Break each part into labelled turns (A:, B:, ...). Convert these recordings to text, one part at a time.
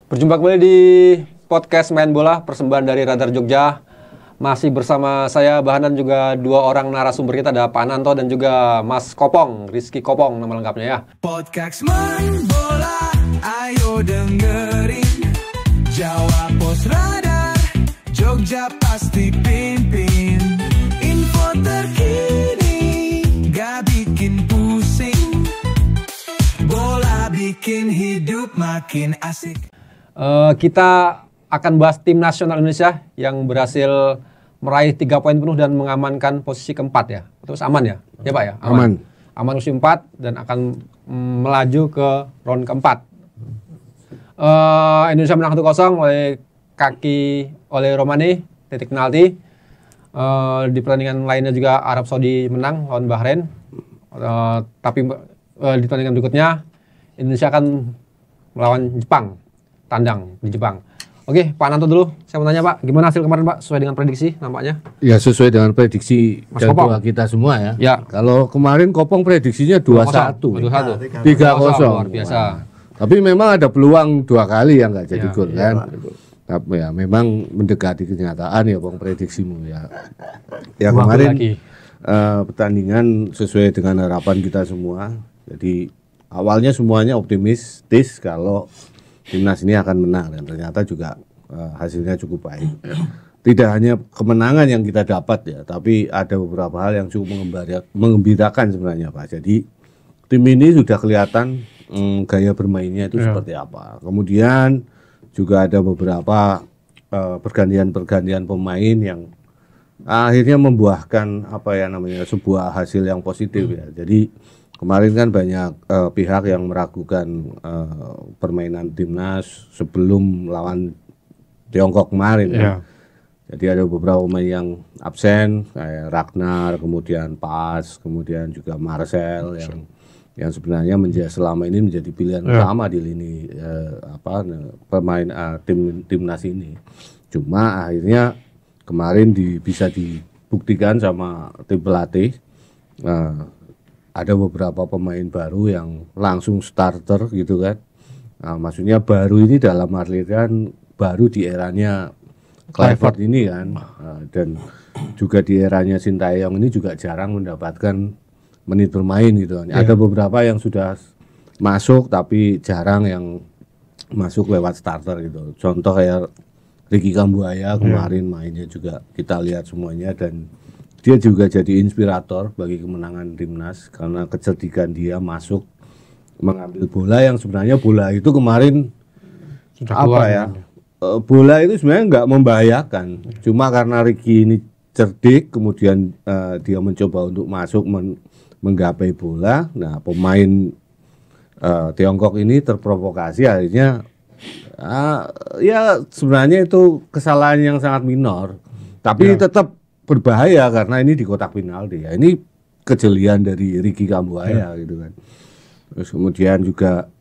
A: Berjumpa kembali di podcast Main Bola, persembahan dari Radar Jogja. Masih bersama saya, Bahan, dan juga dua orang narasumber kita, ada Pak Nanto dan juga Mas Kopong, Rizky Kopong nama lengkapnya ya.
B: Podcast Main Bola, ayo dengerin. Jawa Pos Radar, Jogja pasti pimpin. Info terkini, gak bikin pusing. Bola bikin hidup makin asik.
A: Kita akan bahas tim nasional Indonesia yang berhasil meraih 3 poin penuh dan mengamankan posisi keempat ya. Terus aman ya? Ya Pak ya?
C: Aman.
A: Aman posisi 4 dan akan melaju ke round keempat. Indonesia menang 1-0 oleh Romani, titik penalti. Di pertandingan lainnya juga Arab Saudi menang lawan Bahrain. Tapi di pertandingan berikutnya Indonesia akan melawan Jepang, tandang di Jepang. Oke, Pak Nanto dulu. Saya mau tanya Pak, gimana hasil kemarin Pak? Sesuai dengan prediksi nampaknya?
C: Ya sesuai dengan prediksi
A: Mas
C: dan
A: Kopong.
C: doa kita semua ya.
A: Ya.
C: Kalau kemarin Kopong prediksinya 2-1.
A: 3-0.
C: 3-0.
A: Luar biasa.
C: Tapi memang ada peluang 2 kali yang nggak jadi
A: Ya,
C: gol kan. Tapi ya memang mendekati kenyataan ya Bang prediksimu ya. Ya
A: Dua gol
C: kemarin
A: lagi.
C: pertandingan sesuai dengan harapan kita semua. Jadi awalnya semuanya optimistis kalau timnas ini akan menang dan ternyata juga hasilnya cukup baik. Tidak hanya kemenangan yang kita dapat ya, tapi ada beberapa hal yang cukup mengembirakan sebenarnya Pak. Jadi tim ini sudah kelihatan gaya bermainnya itu seperti apa. Kemudian juga ada beberapa pergantian pemain yang akhirnya membuahkan sebuah hasil yang positif ya. Jadi kemarin kan banyak pihak yang meragukan permainan timnas sebelum lawan Tiongkok kemarin. Kan? Jadi ada beberapa pemain yang absen, kayak Ragnar, kemudian Pas, kemudian juga Marcel yang sebenarnya selama ini menjadi pilihan utama di lini pemain timnas ini. Cuma akhirnya kemarin bisa dibuktikan sama tim pelatih. Ada beberapa pemain baru yang langsung starter gitu kan. Nah, maksudnya baru ini dalam artian baru di eranya Kluivert ini kan. Dan juga di eranya Sintayong ini juga jarang mendapatkan menit bermain gitu kan. Ada beberapa yang sudah masuk tapi jarang yang masuk lewat starter gitu. Contoh kayak Ricky Kambuaya kemarin mainnya juga kita lihat semuanya dan dia juga jadi inspirator bagi kemenangan timnas karena kecerdikan dia masuk mengambil bola yang sebenarnya bola itu kemarin bola itu sebenarnya nggak membahayakan, cuma karena Ricky ini cerdik kemudian dia mencoba untuk masuk menggapai bola. Nah pemain Tiongkok ini terprovokasi akhirnya ya sebenarnya itu kesalahan yang sangat minor tapi tetap berbahaya karena ini di kotak penalti ya. Ini kejelian dari Ricky Kambuaya gitu kan. Terus kemudian juga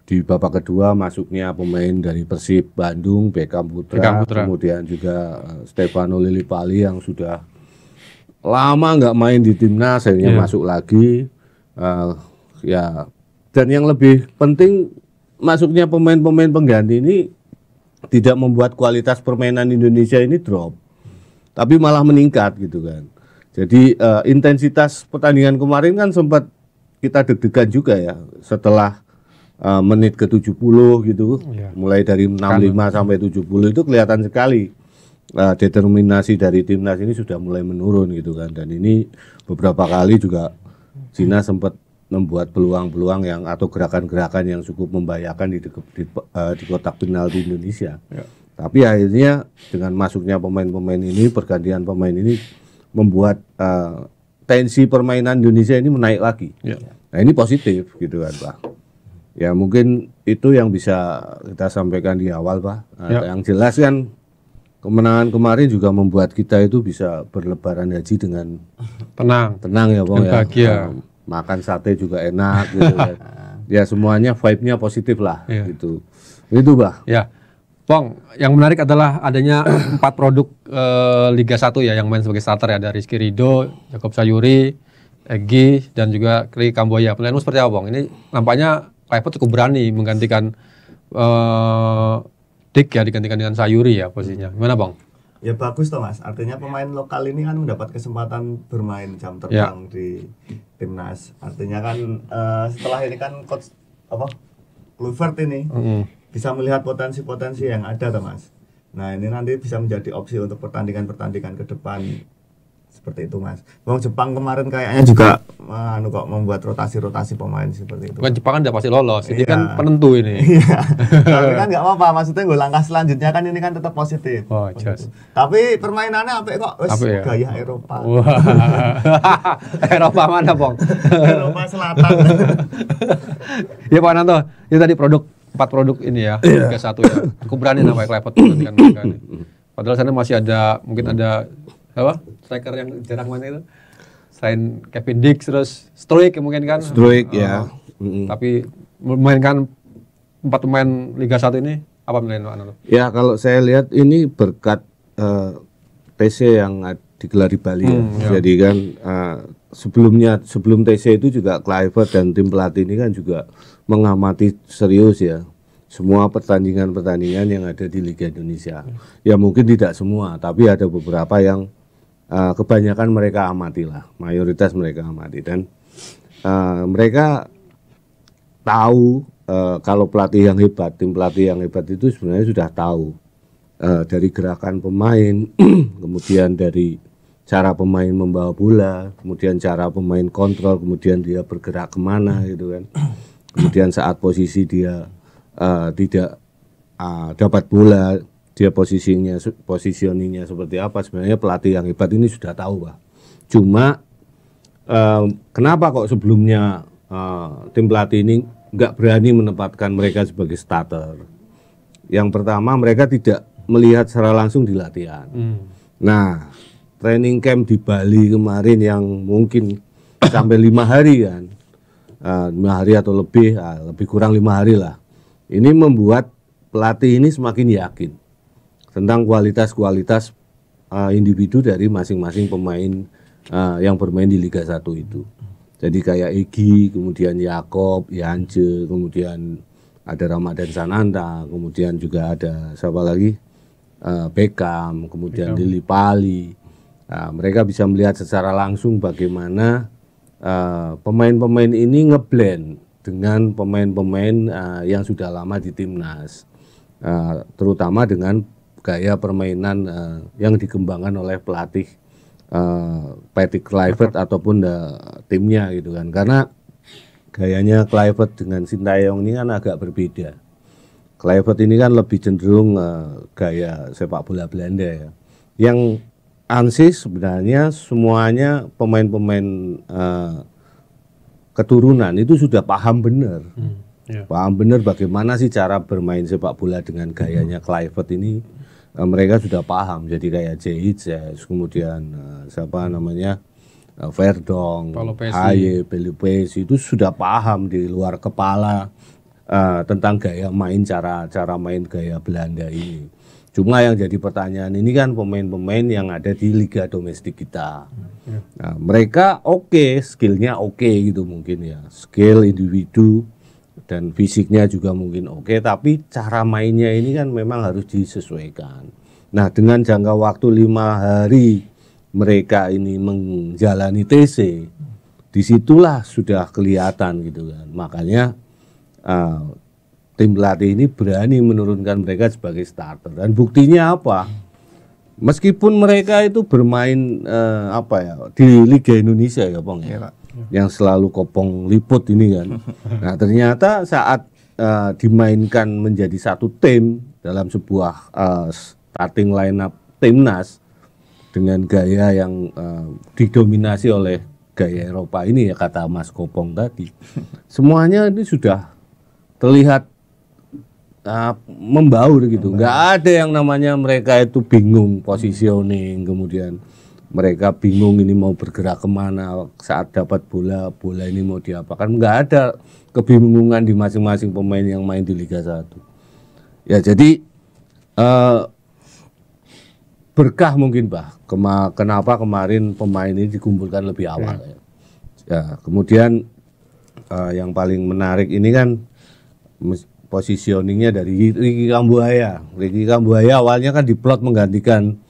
C: di babak kedua masuknya pemain dari Persib Bandung, Beckham Putra. Kemudian juga Stefano Lillipali yang sudah lama nggak main di timnas akhirnya masuk lagi. Dan yang lebih penting masuknya pemain-pemain pengganti ini tidak membuat kualitas permainan Indonesia ini drop, tapi malah meningkat gitu kan. Jadi intensitas pertandingan kemarin kan sempat kita deg-degan juga ya setelah menit ke 70 gitu. Mulai dari 65 sampai 70 itu kelihatan sekali determinasi dari timnas ini sudah mulai menurun gitu kan. Dan ini beberapa kali juga Cina sempat membuat peluang-peluang yang atau gerakan-gerakan yang cukup membahayakan di kotak penalti Indonesia. Tapi akhirnya dengan masuknya pemain-pemain ini, pergantian pemain ini membuat tensi permainan Indonesia ini menaik lagi. Nah ini positif gitu kan Pak. Ya mungkin itu yang bisa kita sampaikan di awal Pak. Yang jelas kan kemenangan kemarin juga membuat kita itu bisa berlebaran haji dengan tenang ya Bang ya. Makan sate juga enak gitu kan. Ya semuanya vibe-nya positif lah gitu. Itu Pak.
A: Ya. Bang, yang menarik adalah adanya 4 produk Liga 1 ya yang main sebagai starter ya, dari Rizky Ridho, Jakob Sayuri, Egy dan juga Ricky Kambuaya. Penilaianmu seperti apa Bang? Ini nampaknya Kluivert cukup berani menggantikan Dik ya digantikan dengan Sayuri ya posisinya. Gimana Bang?
D: Ya bagus toh Mas, artinya pemain lokal ini kan mendapat kesempatan bermain jam terbang di timnas. Artinya kan setelah ini kan coach Kluivert ini bisa melihat potensi-potensi yang ada toh Mas. Nah ini nanti bisa menjadi opsi untuk pertandingan-pertandingan ke depan seperti itu Mas. Bang Jepang kemarin kayaknya juga kok membuat rotasi-rotasi pemain seperti itu.
A: Bukan Jepang kan udah pasti lolos, ini
D: Iya.
A: kan penentu ini.
D: Iya. Tapi kan nggak apa-apa, maksudnya gue langkah selanjutnya kan ini kan tetap positif.
A: Oh, jelas.
D: Tapi permainannya apik kok, wis
A: Apik ya?
D: gaya Eropa.
A: Wah. Eropa mana Bang?
D: Eropa Selatan.
A: Ya Pak Nanto, itu tadi 4 produk ini ya, Liga 1 ya. Cukup berani namanya Kluivert dengan mereka ini. Padahal sana masih ada, mungkin ada apa? Striker yang jarang main itu. Selain Kevin Dix terus Struijk mungkin kan.
C: Struijk ya.
A: Tapi memainkan 4 pemain Liga 1 ini apa menilai Pak Nanto?
C: Ya kalau saya lihat ini berkat TC yang digelar di Bali ya. Jadi kan sebelum TC itu juga Kluivert dan tim pelatih ini kan juga mengamati serius ya semua pertandingan-pertandingan yang ada di Liga Indonesia. Ya mungkin tidak semua, tapi ada beberapa yang kebanyakan mereka amati lah, mayoritas mereka amati dan mereka tahu kalau pelatih yang hebat, tim pelatih yang hebat itu sebenarnya sudah tahu dari gerakan pemain, kemudian dari cara pemain membawa bola, kemudian cara pemain kontrol, kemudian dia bergerak kemana gitu kan. Kemudian saat posisi dia tidak dapat bola, dia positioningnya seperti apa, sebenarnya pelatih yang hebat ini sudah tahu Pak. Cuma kenapa kok sebelumnya tim pelatih ini nggak berani menempatkan mereka sebagai starter? Yang pertama mereka tidak melihat secara langsung di latihan. Nah, training camp di Bali kemarin yang mungkin sampai 5 hari kan, 5 hari atau lebih kurang 5 hari lah. Ini membuat pelatih ini semakin yakin tentang kualitas individu dari masing-masing pemain yang bermain di Liga 1 itu. Jadi kayak Egy, kemudian Yakob, Yance, kemudian ada Ramadan Sananta, kemudian juga ada siapa lagi? Beckham, kemudian Lili Pali. Mereka bisa melihat secara langsung bagaimana pemain-pemain ini ngeblend dengan pemain-pemain yang sudah lama di timnas, terutama dengan gaya permainan yang dikembangkan oleh pelatih Patrick Kluivert ataupun timnya gitu kan. Karena gayanya Kluivert dengan Sintayong ini kan agak berbeda. Kluivert ini kan lebih cenderung gaya sepak bola Belanda ya. Yang Ansis sebenarnya semuanya pemain-pemain keturunan itu sudah paham benar. Paham benar bagaimana sih cara bermain sepak bola dengan gayanya Kluivert ini. Mereka sudah paham, jadi kayak Ziyech, kemudian siapa namanya Verdong, Haye, Pelupes itu sudah paham di luar kepala tentang gaya main, cara main gaya Belanda ini. Cuma yang jadi pertanyaan ini kan pemain-pemain yang ada di liga domestik kita. Nah, mereka oke, skillnya oke gitu mungkin ya, skill individu dan fisiknya juga mungkin oke, tapi cara mainnya ini kan memang harus disesuaikan. Nah, dengan jangka waktu 5 hari mereka ini menjalani TC, disitulah sudah kelihatan gitu kan. Makanya tim pelatih ini berani menurunkan mereka sebagai starter. Dan buktinya apa? Meskipun mereka itu bermain di Liga Indonesia ya Bang ya, yang selalu kopong liput ini kan. Nah ternyata saat dimainkan menjadi satu tim dalam sebuah starting lineup timnas dengan gaya yang didominasi oleh gaya Eropa ini ya, kata Mas Kopong tadi, semuanya ini sudah terlihat membaur gitu. Nggak ada yang namanya mereka itu bingung positioning, kemudian mereka bingung ini mau bergerak kemana saat dapat bola ini mau diapakan. Nggak ada kebingungan di masing-masing pemain yang main di Liga 1. Ya jadi berkah mungkin Pak. Kenapa kemarin pemain ini dikumpulkan lebih awal ya. Ya kemudian yang paling menarik ini kan positioningnya dari Ricky Kambuaya. Ricky Kambuaya awalnya kan diplot menggantikan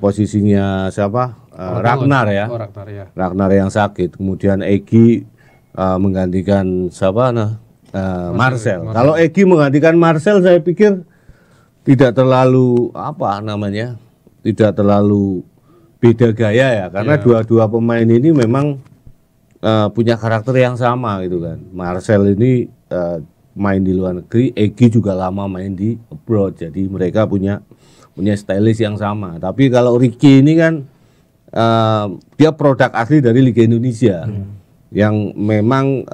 C: posisinya siapa? Ragnar ya.
A: Oh, Ragnar ya.
C: Ragnar yang sakit. Kemudian Egy menggantikan siapa? Marcel. Kalau Egy menggantikan Marcel, saya pikir tidak terlalu tidak terlalu beda gaya ya, karena dua-dua pemain ini memang punya karakter yang sama gitu kan. Marcel ini main di luar negeri, Egy juga lama main di abroad, jadi mereka punya stylist yang sama. Tapi kalau Ricky ini kan dia produk asli dari Liga Indonesia yang memang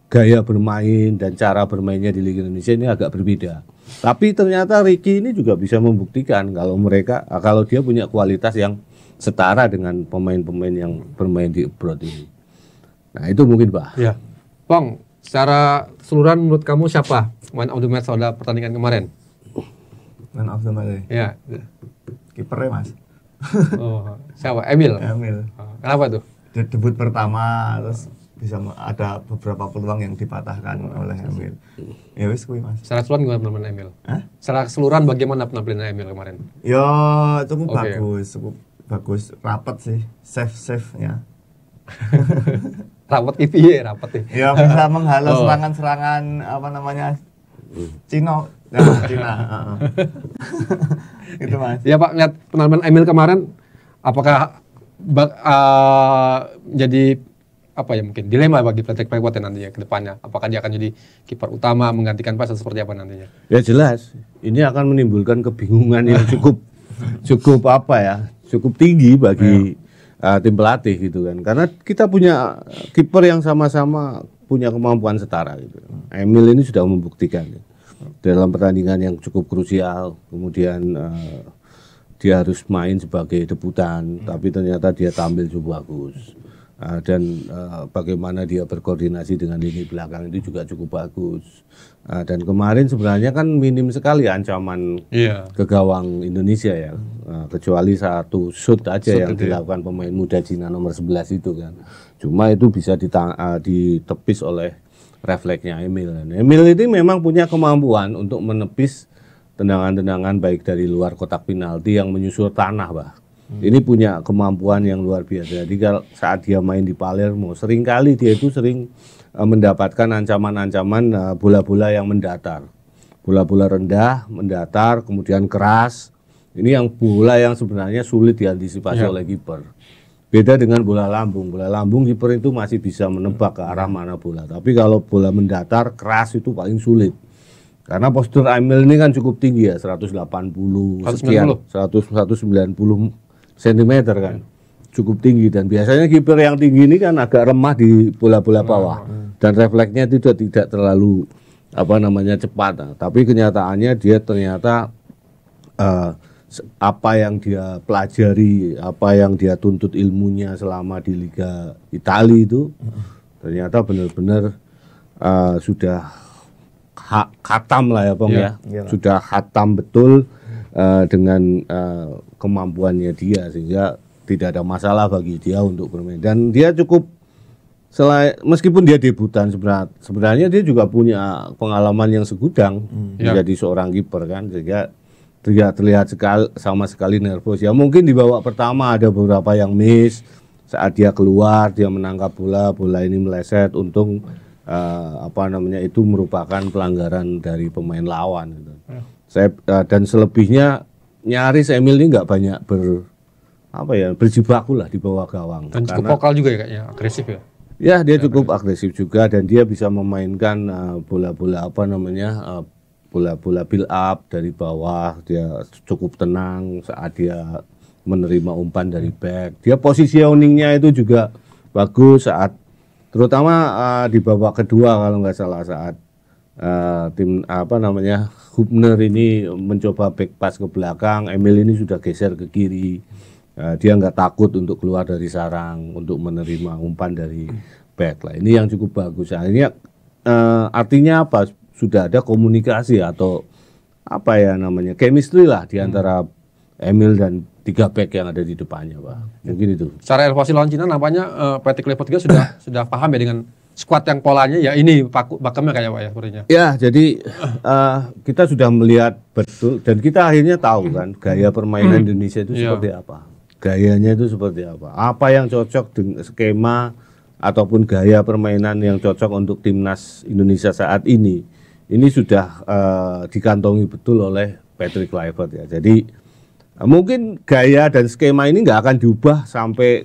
C: gaya bermain dan cara bermainnya di Liga Indonesia ini agak berbeda. Tapi ternyata Ricky ini juga bisa membuktikan kalau dia punya kualitas yang setara dengan pemain-pemain yang bermain di abroad ini. Nah itu mungkin Pak.
A: Ya, Bang, secara keseluruhan menurut kamu siapa man of the match pada pertandingan kemarin?
D: Man of the match.
A: Ya.
D: Kipernya Mas.
A: Oh, siapa? Emil. Kenapa tuh?
D: Debut pertama, terus bisa ada beberapa peluang yang dipatahkan oleh Emil. Ya wis kuwi Mas.
A: Secara keseluruhan gimana penampilan Emil? Secara keseluruhan bagaimana penampilan Emil kemarin?
D: Ya cukup bagus, rapat sih, save-nya.
A: Rapat itu ya, rapat ya.
D: Ya bisa menghalau serangan-serangan Cina. Itu Mas.
A: Ya Pak, lihat penampilan Emil kemarin, apakah jadi mungkin dilema bagi Patrick Kluivert nantinya ke depannya? Apakah dia akan jadi kiper utama menggantikan Pas atau seperti apa nantinya?
C: Ya jelas, ini akan menimbulkan kebingungan yang cukup tinggi bagi tim pelatih gitu kan. Karena kita punya kiper yang sama-sama punya kemampuan setara gitu. Emil ini sudah membuktikan dalam pertandingan yang cukup krusial, kemudian dia harus main sebagai debutan, tapi ternyata dia tampil cukup bagus. Dan bagaimana dia berkoordinasi dengan lini belakang itu juga cukup bagus. Dan kemarin sebenarnya kan minim sekali ancaman ke gawang Indonesia ya, kecuali satu shoot aja yang dilakukan pemain muda Cina nomor 11 itu kan. Cuma itu bisa ditepis oleh refleksnya Emil. Emil ini memang punya kemampuan untuk menepis tendangan-tendangan baik dari luar kotak penalti yang menyusur tanah, Pak. Ini punya kemampuan yang luar biasa. Jadi saat dia main di Palermo, seringkali dia itu mendapatkan ancaman-ancaman bola-bola yang mendatar. Bola-bola rendah, mendatar, kemudian keras. Ini yang bola yang sebenarnya sulit diantisipasi oleh kiper. Beda dengan bola lambung. Bola lambung kiper itu masih bisa menebak ke arah mana bola. Tapi kalau bola mendatar, keras itu paling sulit. Karena postur Emil ini kan cukup tinggi ya, 180 sekian, 190 cm kan, cukup tinggi. Dan biasanya kiper yang tinggi ini kan agak remah di bola-bola bawah, dan refleksnya itu tidak terlalu cepat. Tapi kenyataannya dia ternyata apa yang dia pelajari, apa yang dia tuntut ilmunya selama di Liga Italia itu ternyata benar-benar sudah khatam lah ya Bang sudah khatam betul dengan kemampuannya dia, sehingga tidak ada masalah bagi dia untuk bermain. Dan dia cukup meskipun dia debutan sebenarnya dia juga punya pengalaman yang segudang menjadi seorang kiper kan, sehingga tidak terlihat sama sekali nervous. Ya mungkin di babak pertama ada beberapa yang miss saat dia keluar, dia menangkap bola ini meleset, untung itu merupakan pelanggaran dari pemain lawan gitu. Dan selebihnya nyaris Emil ini nggak banyak berjibaku lah di bawah gawang.
A: Dan cukup vokal juga ya kayaknya, agresif ya.
C: Ya dia cukup agresif juga, dan dia bisa memainkan bola-bola bola-bola build up dari bawah. Dia cukup tenang saat dia menerima umpan dari back. Dia positioningnya itu juga bagus terutama di babak kedua kalau nggak salah, saat Hubner ini mencoba back pass ke belakang, Emil ini sudah geser ke kiri. Dia nggak takut untuk keluar dari sarang untuk menerima umpan dari back lah. Ini yang cukup bagus. Akhirnya artinya apa? Sudah ada komunikasi atau chemistry lah di antara Emil dan 3 back yang ada di depannya, Pak. Mungkin itu.
A: Secara elevasi lawan Cina nampaknya Patrick Kluivert juga sudah paham ya dengan squad yang polanya ya ini pakemnya kayak Pak ya sepertinya.
C: Ya, jadi kita sudah melihat betul dan kita akhirnya tahu kan gaya permainan Indonesia itu seperti apa. Gayanya itu seperti apa. Apa yang cocok dengan skema ataupun gaya permainan yang cocok untuk timnas Indonesia saat ini. Ini sudah dikantongi betul oleh Patrick Kluivert ya. Jadi mungkin gaya dan skema ini nggak akan diubah sampai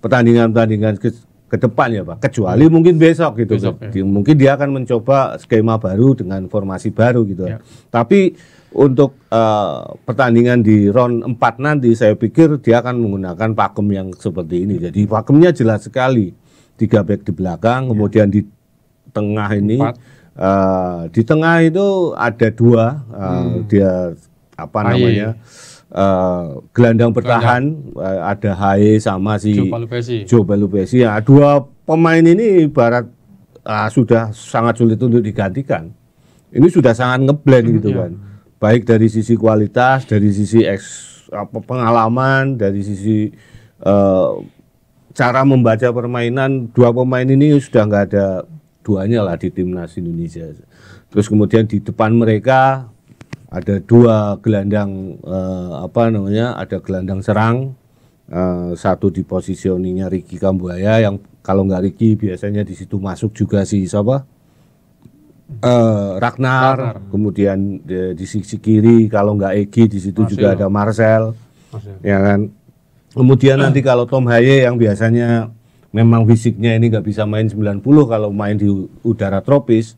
C: pertandingan-pertandingan ke depan ya Pak, kecuali mungkin besok gitu. Mungkin dia akan mencoba skema baru dengan formasi baru gitu. Tapi untuk pertandingan di round 4 nanti saya pikir dia akan menggunakan pakem yang seperti ini. Jadi pakemnya jelas sekali, 3 back di belakang, kemudian di tengah ini di tengah itu ada 2 dia apa namanya gelandang bertahan, ada Haye sama si Joe Palupesi. Ya, 2 pemain ini ibarat sudah sangat sulit untuk digantikan. Ini sudah sangat ngeblend gitu kan. Baik dari sisi kualitas, dari sisi pengalaman, dari sisi cara membaca permainan. 2 pemain ini sudah nggak ada duanya lah di timnas Indonesia. Terus kemudian di depan mereka ada 2 gelandang ada gelandang serang, satu di positioningnya Ricky Kambuaya yang kalau nggak Ricky biasanya di situ masuk juga si siapa Ragnar. Kemudian di sisi kiri kalau nggak Egy di situ juga ada Marcel. Ya kan. Kemudian nanti kalau Tom Haye yang biasanya memang fisiknya ini nggak bisa main 90 kalau main di udara tropis,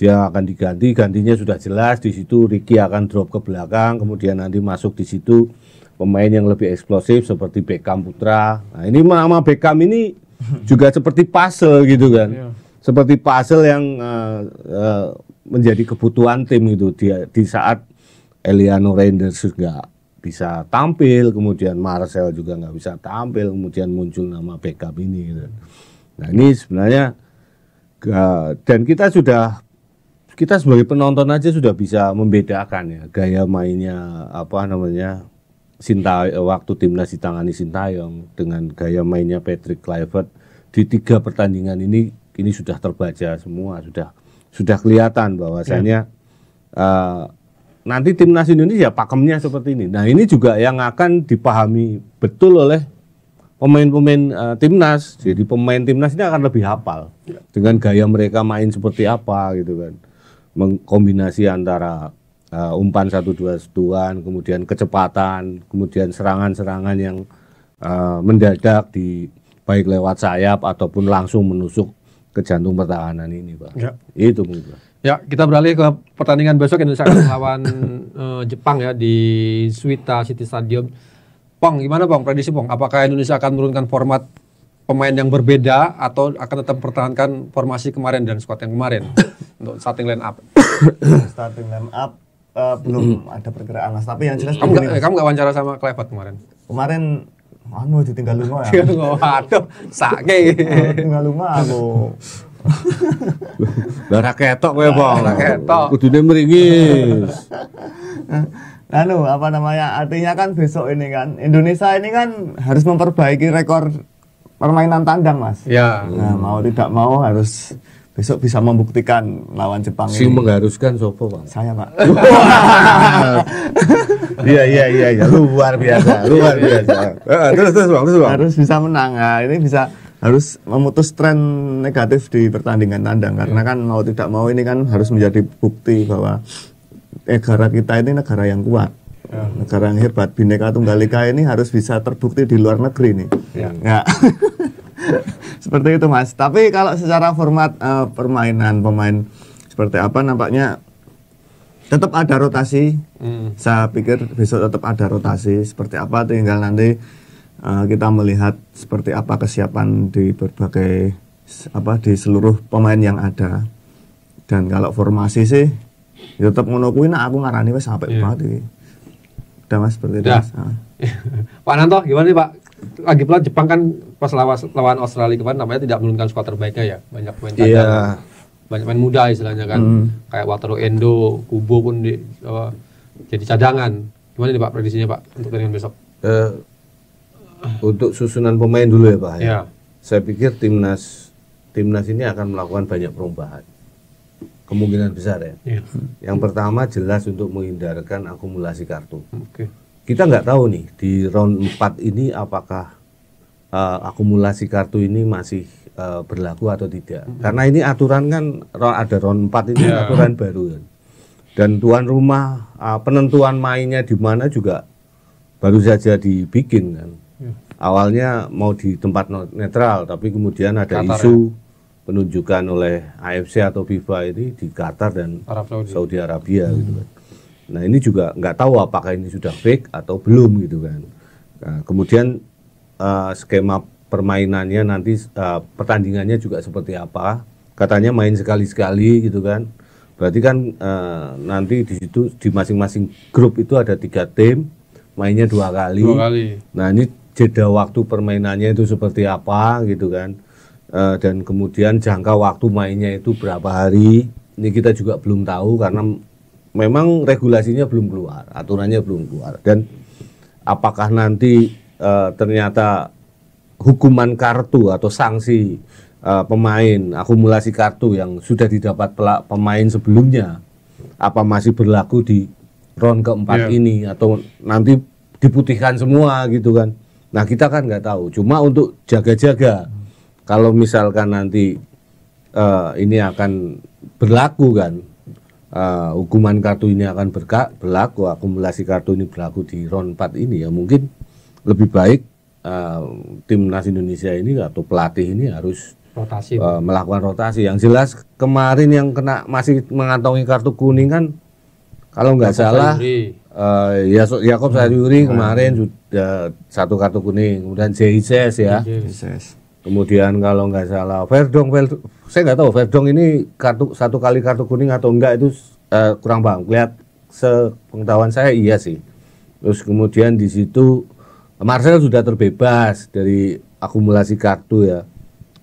C: dia akan gantinya sudah jelas. Di situ Ricky akan drop ke belakang, kemudian nanti masuk di situ pemain yang lebih eksplosif seperti Beckham Putra. Nah, ini nama Beckham ini juga seperti puzzle gitu kan. Seperti puzzle yang menjadi kebutuhan tim itu di saat Eliano Reinders nggak bisa tampil, kemudian Marcel juga nggak bisa tampil, kemudian muncul nama Beckham ini gitu. Nah, ini sebenarnya dan kita sebagai penonton aja sudah bisa membedakan ya gaya mainnya waktu timnas ditangani Sintayong dengan gaya mainnya Patrick Kluivert di 3 pertandingan ini sudah terbaca semua, sudah kelihatan bahwasanya nanti timnas Indonesia pakemnya seperti ini. Nah, ini juga yang akan dipahami betul oleh pemain-pemain timnas. Jadi pemain timnas ini akan lebih hafal dengan gaya mereka main seperti apa gitu kan. Mengkombinasi antara umpan 1-2 sentuhan, kemudian kecepatan, kemudian serangan-serangan yang mendadak baik lewat sayap ataupun langsung menusuk ke jantung pertahanan ini, Pak. Ya. Itu mungkin.
A: Ya, kita beralih ke pertandingan besok Indonesia akan melawan Jepang ya di Suita City Stadium. Pong, gimana Pong? Prediksi Pong, apakah Indonesia akan menurunkan format pemain yang berbeda atau akan tetap mempertahankan formasi kemarin dan squad yang kemarin untuk starting line up?
D: Starting line up belum ada perkiraan Mas, tapi yang jelas
A: kamu nggak wawancara sama Kluivert kemarin?
D: Kemarin ditinggal lunga ya.
A: Waduh, sake.
D: Tinggal lunga aku.
C: Lah ketok kowe, Bang.
A: Ketok.
C: Kudune meringis.
D: Artinya kan besok ini kan Indonesia ini kan harus memperbaiki rekor permainan tandang, Mas.
A: Ya.
D: Nah, mau tidak mau harus besok bisa membuktikan lawan Jepang
C: ini. Mengharuskan sopo, Pak?
D: Saya, Pak.
C: Iya, luar biasa. Terus Bang.
D: Harus bisa menang. Nah, ini harus memutus tren negatif di pertandingan tandang karena kan mau tidak mau ini kan harus menjadi bukti bahwa negara kita ini negara yang kuat. Negara yang hebat, Bhinneka Tunggal Ika ini harus bisa terbukti di luar negeri nih. Ya. Seperti itu, Mas. Tapi kalau secara format permainan pemain seperti apa nampaknya tetap ada rotasi. Saya pikir besok tetap ada rotasi. Seperti apa tinggal nanti kita melihat seperti apa kesiapan di berbagai di seluruh pemain yang ada. Dan kalau formasi sih ya tetap ngono kuwi aku ngarani wis sampai banget iki. Udah Mas, seperti itu. Mas.
A: Pak Nanto, gimana nih Pak? Lagi pula Jepang kan pas lawan Australia kemarin namanya tidak menurunkan skuad terbaiknya ya. Banyak pemain cadangan. Banyak pemain muda istilahnya kan. Kayak Wataru Endo, Kubo pun jadi cadangan. Gimana nih Pak prediksinya Pak untuk pertandingan besok?
C: Untuk susunan pemain dulu ya Pak. Ya. Saya pikir timnas timnas ini akan melakukan banyak perubahan. Kemungkinan besar ya.
A: Iya.
C: Yang pertama jelas untuk menghindarkan akumulasi kartu.
A: Oke.
C: Kita nggak tahu nih di round 4 ini apakah akumulasi kartu ini masih berlaku atau tidak. Karena ini aturan kan ada round 4 ini aturan baru kan. Dan tuan rumah penentuan mainnya di mana juga baru saja dibikin kan. Awalnya mau di tempat netral, tapi kemudian ada
A: Qatar,
C: isu penunjukan oleh AFC atau FIFA ini di Qatar dan
A: Arab Saudi.
C: Saudi Arabia gitu kan. Nah ini juga nggak tahu apakah ini sudah fake atau belum gitu kan. Nah, kemudian skema permainannya nanti pertandingannya juga seperti apa? Katanya main sekali-sekali gitu kan. Berarti kan nanti di situ di masing-masing grup itu ada 3 tim, mainnya 2 kali.
A: 2 kali.
C: Nah ini jeda waktu permainannya itu seperti apa gitu kan. Dan kemudian jangka waktu mainnya itu berapa hari. Ini kita juga belum tahu karena memang regulasinya belum keluar, aturannya belum keluar. Dan apakah nanti ternyata hukuman kartu atau sanksi pemain akumulasi kartu yang sudah didapat pemain sebelumnya apa masih berlaku di round keempat ini atau nanti diputihkan semua gitu kan. Nah kita kan nggak tahu, cuma untuk jaga-jaga kalau misalkan nanti ini akan berlaku kan, hukuman kartu ini akan berlaku, akumulasi kartu ini berlaku di round 4 ini ya mungkin lebih baik timnas Indonesia ini atau pelatih ini harus
A: Rotasi.
C: melakukan rotasi. Yang jelas kemarin yang kena masih mengantongi kartu kuning kan kalau nggak salah Yakob Sayuri kemarin sudah 1 kartu kuning, kemudian JICS ya. Kemudian kalau nggak salah Verdong, saya nggak tahu Verdong ini 1 kali kartu kuning atau enggak itu kurang paham. Lihat sepengetahuan saya iya sih. Terus kemudian di situ Marcel sudah terbebas dari akumulasi kartu ya.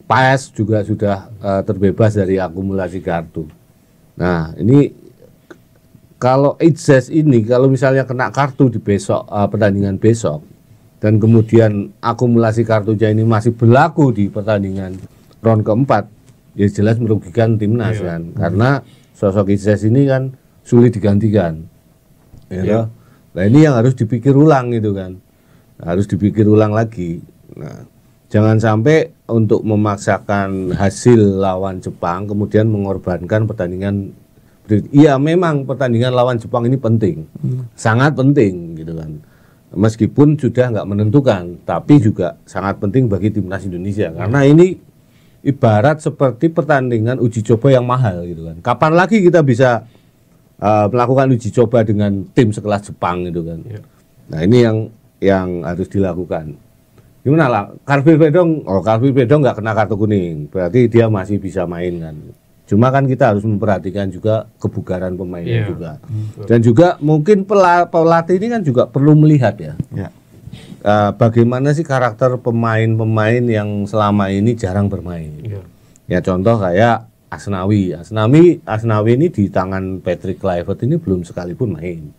C: Paes juga sudah terbebas dari akumulasi kartu. Nah ini kalau Itzes ini kalau misalnya kena kartu di besok pertandingan besok dan kemudian akumulasi kartunya ini masih berlaku di pertandingan round keempat, ya jelas merugikan timnas kan, karena sosok Itzes ini kan sulit digantikan. Ya. Nah ini yang harus dipikir ulang gitu kan, harus dipikir ulang lagi. Nah, jangan sampai untuk memaksakan hasil lawan Jepang kemudian mengorbankan pertandingan. Iya memang pertandingan lawan Jepang ini penting, sangat penting gitu kan. Meskipun sudah nggak menentukan, tapi juga sangat penting bagi timnas Indonesia karena ini ibarat seperti pertandingan uji coba yang mahal gitu kan. Kapan lagi kita bisa melakukan uji coba dengan tim sekelas Jepang gitu kan. Nah ini yang harus dilakukan. Gimana lah, Calvin Bedong nggak kena kartu kuning, berarti dia masih bisa main kan. Cuma kan kita harus memperhatikan juga kebugaran pemainnya juga. Dan juga mungkin pelatih ini kan juga perlu melihat ya. Bagaimana sih karakter pemain-pemain yang selama ini jarang bermain. Ya contoh kayak Asnawi ini di tangan Patrick Kluivert ini belum sekalipun main.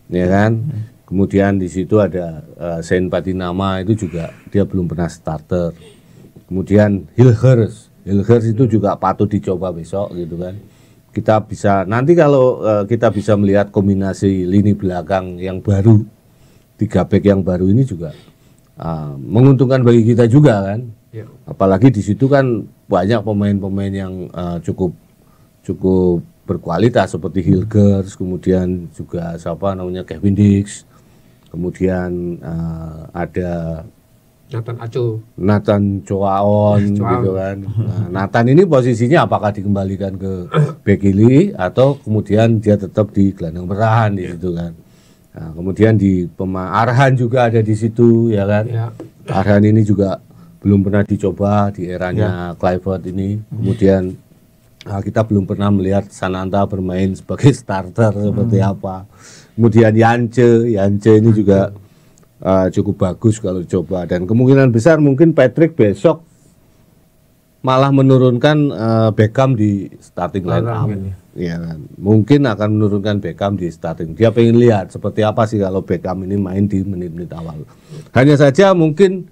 C: Ya kan? Kemudian di situ ada Saint Patinama itu juga dia belum pernah starter. Kemudian Hilgers itu juga patut dicoba besok gitu kan. Kita bisa nanti kalau kita bisa melihat kombinasi lini belakang yang baru, 3 back yang baru ini juga menguntungkan bagi kita juga kan. Apalagi di situ kan banyak pemain-pemain yang cukup berkualitas seperti Hilgers, kemudian juga siapa namanya Kevin Dix, kemudian ada Nathan Choaon gitu kan. Nah, Nathan ini posisinya apakah dikembalikan ke bek kiri atau kemudian dia tetap di gelandang bertahan di situ kan. Nah, kemudian di Arhan juga ada di situ ya kan. Arhan ini juga belum pernah dicoba di eranya Kluivert ini. Kemudian kita belum pernah melihat Sananta bermain sebagai starter seperti apa. Kemudian Yance ini juga cukup bagus kalau coba, dan kemungkinan besar mungkin Patrick besok malah menurunkan Beckham di starting line up. Ya kan? Mungkin akan menurunkan Beckham di starting. Dia pengen lihat seperti apa sih kalau Beckham ini main di menit-menit awal. Hanya saja mungkin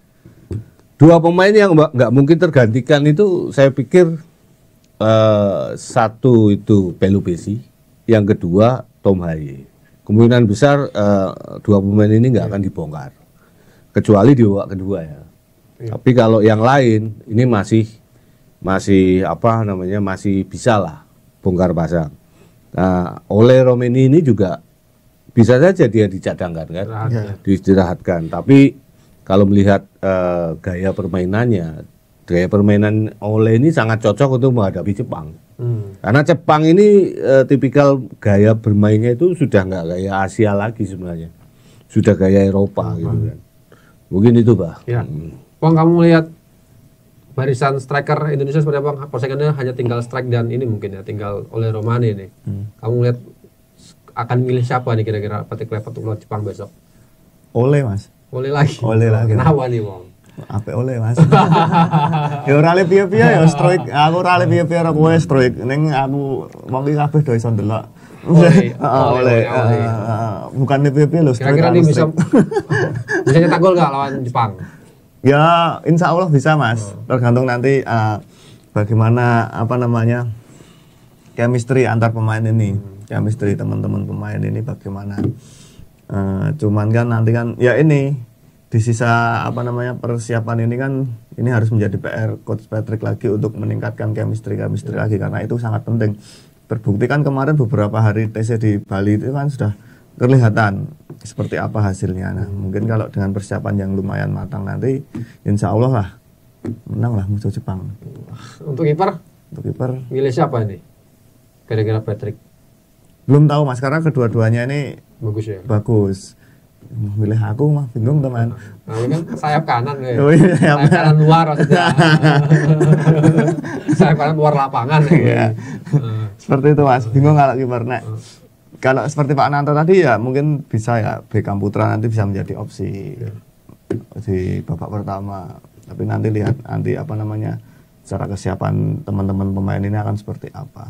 C: Dua pemain yang nggak mungkin tergantikan itu saya pikir satu itu Pelupesi, yang kedua Tom Haye. Kemungkinan besar dua pemain ini nggak akan dibongkar, kecuali di babak kedua ya. Tapi kalau yang lain ini masih apa namanya, masih bisa lah bongkar pasang. Nah, oleh Romeni ini juga bisa saja dia dicadangkan kan, diistirahatkan. Tapi kalau melihat gaya permainan Ole ini sangat cocok untuk menghadapi Jepang. Karena Jepang ini tipikal gaya bermainnya itu sudah nggak gaya Asia lagi sebenarnya, sudah gaya Eropa gitu kan. Mungkin itu Pak.
A: Ya. Bang, kamu lihat barisan striker Indonesia seperti apa? Persaingannya hanya tinggal strike dan ini mungkin ya, tinggal oleh Romani nih. Kamu lihat akan milih siapa nih kira-kira Patrick Kluivert untuk melawan Jepang besok?
D: Ole Mas.
A: Ole lagi. Kenapa nih Bang?
D: Apa oleh Mas? Ya ora le piye-piye ya stroik. Aku ora le piye-piye ora kowe stroik. Ning aku wong iki kabeh do iso ndelok. Oleh. Bukan le piye-piye lho stroik.
A: Kira-kira dia bisa nyetak gol enggak lawan Jepang?
D: Ya, insya Allah bisa Mas. Tergantung nanti bagaimana apa namanya chemistry antar pemain ini, chemistry teman-teman pemain ini bagaimana. Cuman kan nanti kan ya ini di sisa apa namanya persiapan ini kan ini harus menjadi PR Coach Patrick lagi untuk meningkatkan chemistry lagi, karena itu sangat penting. Terbukti kan kemarin beberapa hari TC di Bali itu kan sudah kelihatan seperti apa hasilnya. Nah, mungkin kalau dengan persiapan yang lumayan matang nanti insya Allah lah menang lah musuh Jepang.
A: Untuk kiper?
D: Untuk kiper
A: milih siapa nih? Kira-kira Patrick?
D: Belum tahu Mas, karena kedua-duanya ini
A: bagus ya.
D: Bagus. Milih aku mah bingung teman.
A: Nah, kan sayap kanan ya.
D: Oh, iya,
A: sayap kanan luar maksudnya. Sayap kanan luar lapangan ya.
D: Seperti itu Mas, bingung kalau kiper. Nek kalau seperti Pak Nanto tadi ya mungkin bisa ya Beckham Putra nanti bisa menjadi opsi di babak pertama. Tapi nanti lihat nanti apa namanya secara kesiapan teman-teman pemain ini akan seperti apa.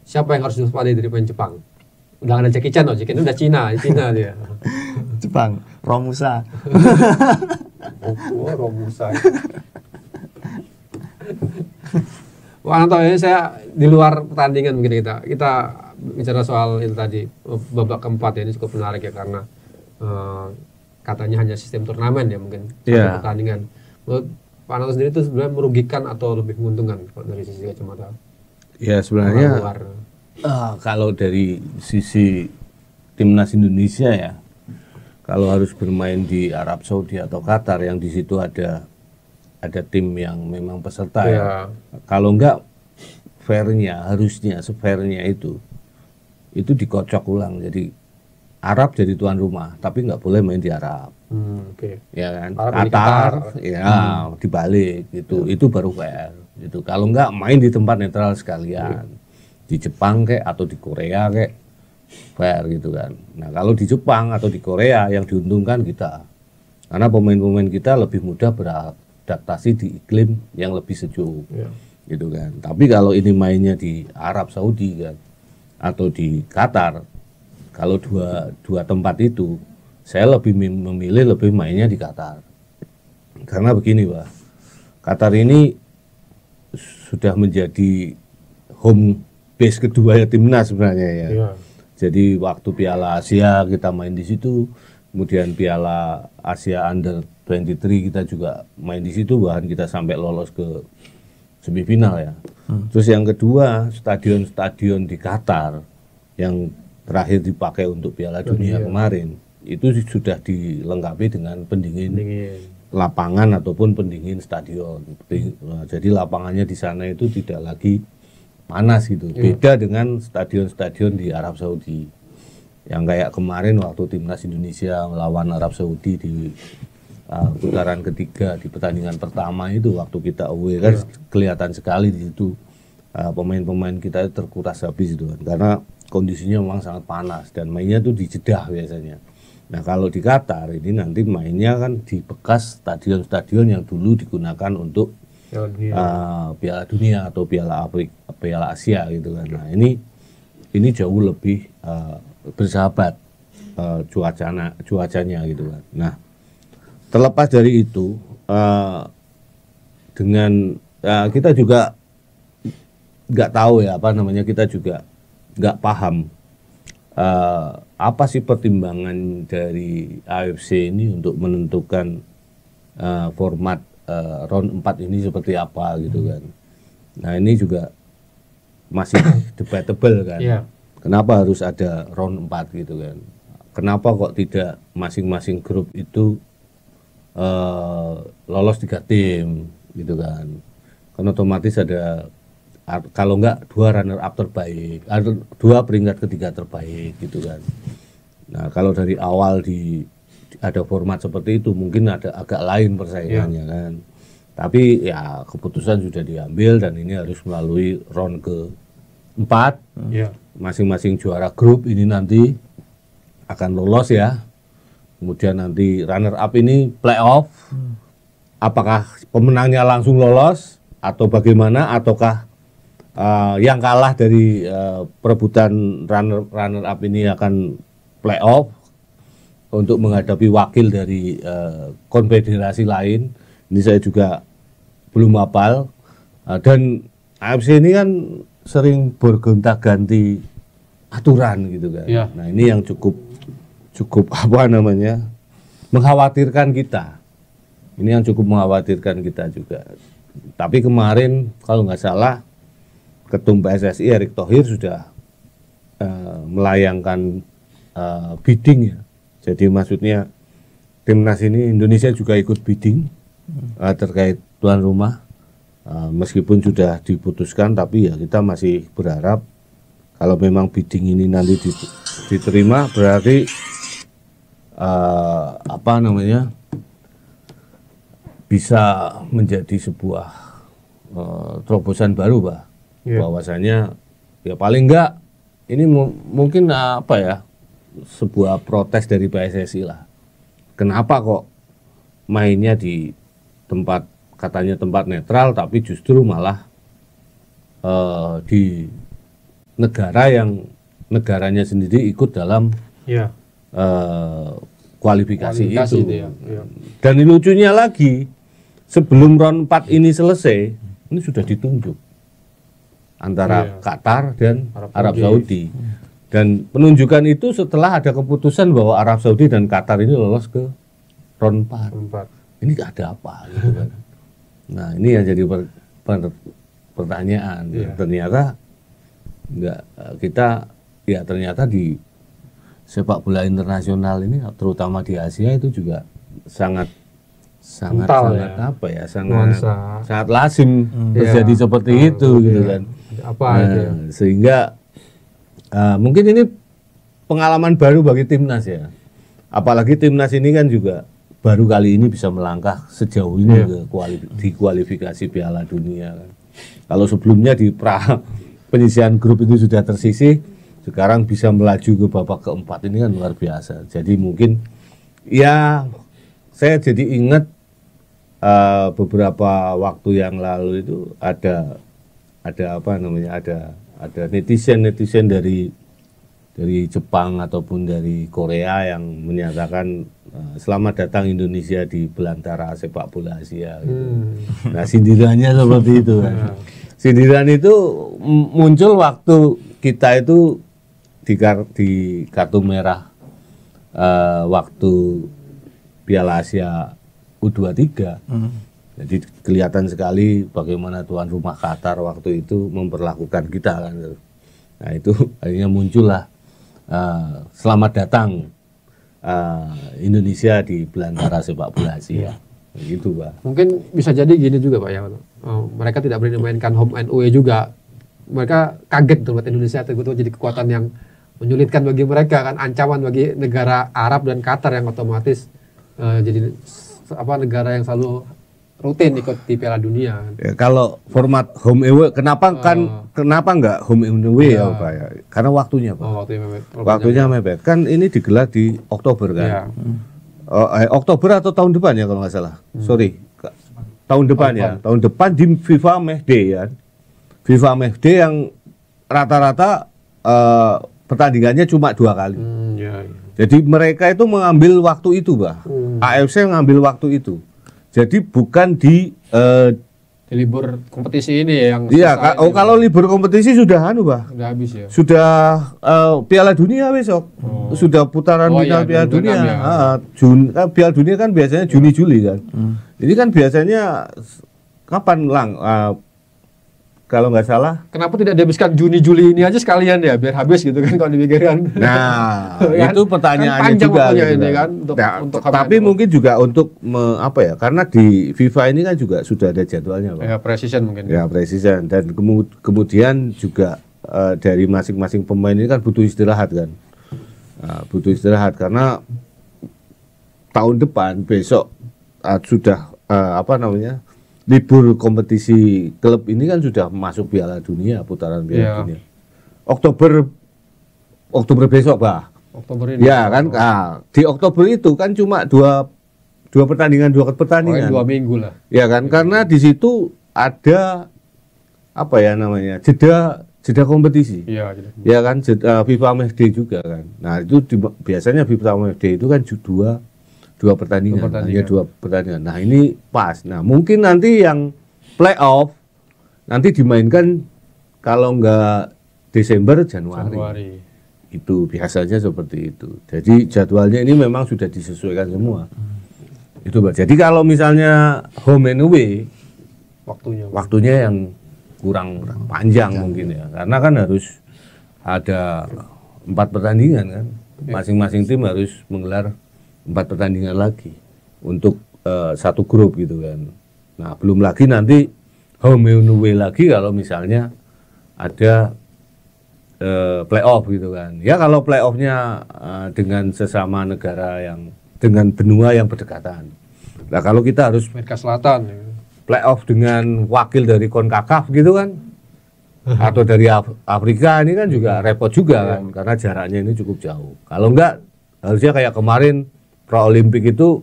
A: Siapa yang harus diwaspadai dari pemain Jepang? Udah ada Jackie Chan loh, Jackie Chan udah Cina dia.
D: Jepang, Romusa.
A: Romusa. Wah, Nanto, ini saya di luar pertandingan mungkin kita bicara soal itu tadi babak keempat ya, ini cukup menarik ya karena katanya hanya sistem turnamen ya mungkin pertandingan. Menurut Pak Nanto sendiri itu sebenarnya merugikan atau lebih menguntungkan dari sisi kacamata?
C: Ya sebenarnya kalau dari sisi timnas Indonesia ya, kalau harus bermain di Arab Saudi atau Qatar yang di situ ada tim yang memang peserta ya. Kalau enggak fairnya, harusnya sefairnya itu dikocok ulang. Jadi Arab jadi tuan rumah, tapi nggak boleh main di Arab. Ya kan? Qatar ya dibalik gitu. Itu baru fair. Gitu. Kalau enggak main di tempat netral sekalian. Di Jepang atau di Korea fair gitu kan. Nah, kalau di Jepang atau di Korea yang diuntungkan kita. Karena pemain-pemain kita lebih mudah beradaptasi di iklim yang lebih sejuk. Gitu kan. Tapi kalau ini mainnya di Arab Saudi kan atau di Qatar, kalau dua tempat itu saya lebih memilih lebih mainnya di Qatar. Karena begini, Pak. Qatar ini sudah menjadi home base kedua ya timnas sebenarnya ya. Jadi waktu Piala Asia kita main di situ, kemudian Piala Asia Under 23 kita juga main di situ, bahkan kita sampai lolos ke semifinal ya. Terus yang kedua, stadion-stadion di Qatar yang terakhir dipakai untuk Piala Dunia kemarin itu sudah dilengkapi dengan pendingin lapangan ataupun pendingin stadion. Jadi lapangannya di sana itu tidak lagi panas gitu. Beda dengan stadion-stadion di Arab Saudi yang kayak kemarin waktu timnas Indonesia melawan Arab Saudi di putaran ketiga di pertandingan pertama itu, waktu kita away kan kelihatan sekali di situ pemain-pemain kita terkuras habis itu kan, karena kondisinya memang sangat panas dan mainnya tuh di Jeddah biasanya. Nah, kalau di Qatar ini nanti mainnya kan di bekas stadion-stadion yang dulu digunakan untuk Piala Dunia atau Piala Asia gitu kan. Nah, ini jauh lebih bersahabat cuacanya gitu kan. Nah, terlepas dari itu, dengan kita juga nggak tahu ya apa namanya, kita juga nggak paham apa sih pertimbangan dari AFC ini untuk menentukan format round 4 ini seperti apa gitu kan. Nah ini juga masih debatable kan.
A: Iya.
C: Kenapa harus ada round 4 gitu kan? Kenapa kok tidak masing-masing grup itu lolos 3 tim gitu kan? Kan otomatis ada, kalau enggak 2 runner up terbaik, ada 2 peringkat ketiga terbaik gitu kan. Nah kalau dari awal ada format seperti itu mungkin ada agak lain persaingannya kan. Tapi ya keputusan sudah diambil dan ini harus melalui round ke-4.
A: Iya.
C: Masing-masing juara grup ini nanti akan lolos ya. Kemudian nanti runner up ini playoff. Apakah pemenangnya langsung lolos atau bagaimana, ataukah yang kalah dari perebutan runner up ini akan playoff untuk menghadapi wakil dari konfederasi lain. Ini saya juga belum hafal. Dan AFC ini kan sering bergonta-ganti aturan gitu kan.
A: Ya.
C: Nah ini yang cukup apa namanya, mengkhawatirkan kita. Ini yang cukup mengkhawatirkan kita juga. Tapi kemarin kalau nggak salah Ketum PSSI Erick Thohir sudah melayangkan bidding ya. Jadi maksudnya timnas ini Indonesia juga ikut bidding terkait tuan rumah. Meskipun sudah diputuskan, tapi ya kita masih berharap kalau memang bidding ini nanti diterima, berarti apa namanya, bisa menjadi sebuah terobosan baru, Pak. Bahwasanya ya paling enggak ini mungkin apa ya, sebuah protes dari PSSI lah. Kenapa kok mainnya di tempat, katanya tempat netral, tapi justru malah di negara yang negaranya sendiri ikut dalam kualifikasi itu.
A: Ya.
C: Dan lucunya lagi, sebelum round 4 ini selesai, ini sudah ditunjuk antara Qatar dan Arab Saudi. Dan penunjukan itu setelah ada keputusan bahwa Arab Saudi dan Qatar ini lolos ke round 4. Ini ada apa gitu kan. Nah ini yang jadi pertanyaan. Ternyata enggak, kita ya ternyata di sepak bola internasional ini, terutama di Asia itu juga sangat apa ya, sangat lazim terjadi seperti itu gitu kan. Sehingga mungkin ini pengalaman baru bagi timnas ya. Apalagi timnas ini kan juga baru kali ini bisa melangkah sejauh ini di kualifikasi Piala Dunia kan. Kalau sebelumnya di penyisihan grup itu sudah tersisih, sekarang bisa melaju ke babak keempat, ini kan luar biasa. Jadi mungkin ya saya jadi ingat beberapa waktu yang lalu itu ada apa namanya, ada netizen dari Jepang ataupun dari Korea yang menyatakan selamat datang Indonesia di belantara sepak bola Asia gitu. Nah sindirannya seperti itu kan. Sindiran itu muncul waktu kita itu di kartu merah waktu Piala Asia U23. Jadi kelihatan sekali bagaimana tuan rumah Qatar waktu itu memperlakukan kita kan. Nah itu akhirnya muncullah selamat datang Indonesia di belantara sepak bola Asia. Gitu, Pak.
A: Mungkin bisa jadi gini juga, Pak ya. Mereka tidak berani memainkan home and away juga. Mereka kaget buat Indonesia betul jadi kekuatan yang menyulitkan bagi mereka kan, ancaman bagi negara Arab dan Qatar yang otomatis jadi negara yang selalu rutin ikut di Piala Dunia.
C: Ya, kalau format home away, kenapa nggak home and away ya Pak ya? Karena waktunya Pak. Waktunya mepet. Kan ini digelar di Oktober kan. Oktober atau tahun depan ya kalau nggak salah. Sorry, tahun depan ya. Tahun depan di FIFA Match Day ya. FIFA Match Day yang rata-rata pertandingannya cuma 2 kali. Jadi mereka itu mengambil waktu itu, Pak. AFC mengambil waktu itu. Jadi bukan di
A: Di libur kompetisi ini yang
C: iya,
A: selesai ini,
C: kalau libur kompetisi sudah Bah.
A: udah habis ya.
C: Sudah Piala Dunia besok. Sudah putaran
A: Oh,
C: final
A: iya,
C: Piala
A: bulan
C: Dunia.
A: enam ya.
C: Piala Dunia kan biasanya Juni-Juli kan. Ini kan biasanya kapan kalau nggak salah.
A: Kenapa tidak dihabiskan Juni Juli ini aja sekalian ya biar habis gitu kan kalau dipikirkan.
C: Nah,
A: Kan?
C: itu pertanyaannya
A: Kan panjang
C: juga
A: waktunya
C: gitu
A: ini
C: kan.
A: kan, untuk
C: Tapi
A: habis.
C: mungkin juga untuk apa ya? Karena di FIFA ini kan juga sudah ada jadwalnya, Pak.
A: Ya precision mungkin.
C: Ya, precision, dan kemudian juga dari masing-masing pemain ini kan butuh istirahat kan. Nah, butuh istirahat karena tahun depan besok sudah libur kompetisi klub ini kan sudah masuk Piala Dunia, putaran Piala Dunia. Oktober besok, Bah.
A: Oktober ini.
C: Ya kan, di Oktober itu kan cuma dua pertandingan.
A: Pokoknya 2 minggu lah.
C: Ya kan, karena di situ ada apa ya namanya, jeda kompetisi.
A: Iya, gitu.
C: Ya kan, FIFA Matchday juga kan. Nah, itu biasanya FIFA Matchday itu kan dua pertandingan, hanya 2 pertandingan. Nah, ini pas. Nah, mungkin nanti yang playoff nanti dimainkan kalau enggak Desember, Januari. Itu biasanya seperti itu. Jadi jadwalnya ini memang sudah disesuaikan semua. Itu, Pak. Jadi kalau misalnya home and away, waktunya yang kurang panjang mungkin ya. Karena kan harus ada 4 pertandingan kan. Masing-masing tim harus menggelar 4 pertandingan lagi untuk satu grup gitu kan. Nah, belum lagi nanti home and away lagi kalau misalnya ada playoff gitu kan. Ya kalau playoffnya dengan sesama negara yang dengan benua yang berdekatan. Nah, kalau kita harus
A: Amerika Selatan.
C: playoff dengan wakil dari CONCACAF gitu kan, atau dari Afrika, ini kan juga repot juga kan, karena jaraknya ini cukup jauh. Kalau enggak, harusnya kayak kemarin Pro Olimpik itu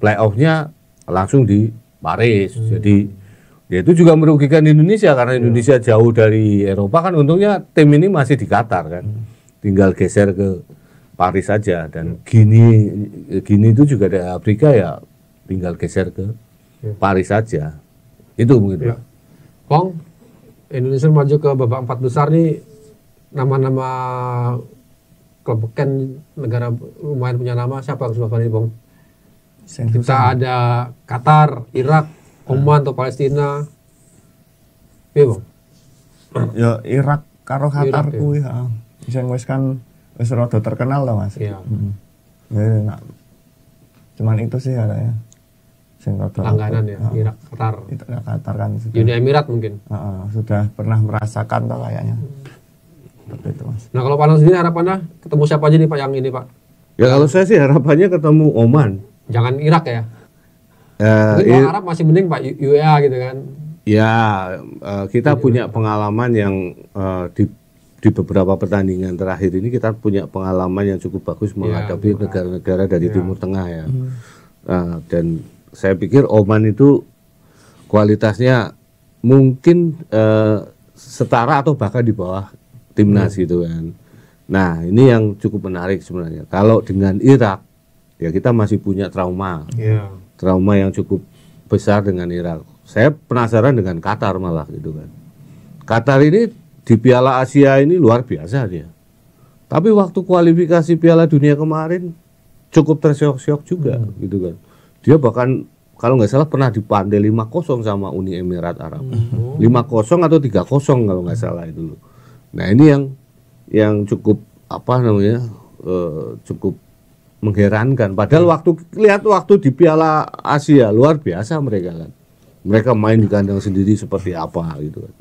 C: playoffnya langsung di Paris. Jadi ya itu juga merugikan Indonesia karena Indonesia jauh dari Eropa kan, untungnya tim ini masih di Qatar kan, tinggal geser ke Paris saja. Dan Gini itu juga dari Afrika ya, tinggal geser ke Paris saja. Itu mungkin.
A: Ya. Bang, Indonesia maju ke babak 4 besar nih, nama-nama klub kan negara lumayan punya nama, siapa yang ini, Bang? Kita ada Qatar, Irak, Oman atau Palestina. Iya, Bang.
D: Ya Irak karo Qatar
A: Irak,
D: kuwi, heeh. Sing wis kan wis rada terkenal lah, Mas.
A: Iya.
D: Ya, cuman itu sih ada ya. Sing rada
A: Langganan ya, Irak, Qatar.
D: Itu Qatar kan sudah.
A: Uni Emirat mungkin.
D: Sudah pernah merasakan tuh kayaknya. Seperti itu, Mas.
A: Nah, kalau Panang sendiri harapannya ketemu siapa aja nih Pak yang ini, Pak?
C: Ya kalau saya sih harapannya ketemu Oman.
A: Jangan Irak ya. Mungkin orang Arab masih mending Pak, UEA gitu kan.
C: Ya, kita punya pengalaman yang di beberapa pertandingan terakhir ini kita punya pengalaman yang cukup bagus menghadapi negara-negara dari Timur Tengah ya. Dan saya pikir Oman itu kualitasnya mungkin setara atau bahkan di bawah timnas gitu kan. Nah, ini yang cukup menarik sebenarnya. Kalau dengan Irak, ya kita masih punya trauma yang cukup besar dengan Irak. Saya penasaran dengan Qatar malah gitu kan. Qatar ini di Piala Asia ini luar biasa dia. Tapi waktu kualifikasi Piala Dunia kemarin cukup terseok-seok juga gitu kan. Dia bahkan kalau nggak salah pernah dipantai 5-0 sama Uni Emirat Arab. 5-0 atau 3-0 kalau nggak salah itu loh. Nah, ini yang cukup cukup mengherankan. Padahal waktu di Piala Asia luar biasa mereka kan. Mereka main di kandang sendiri seperti apa gitu kan.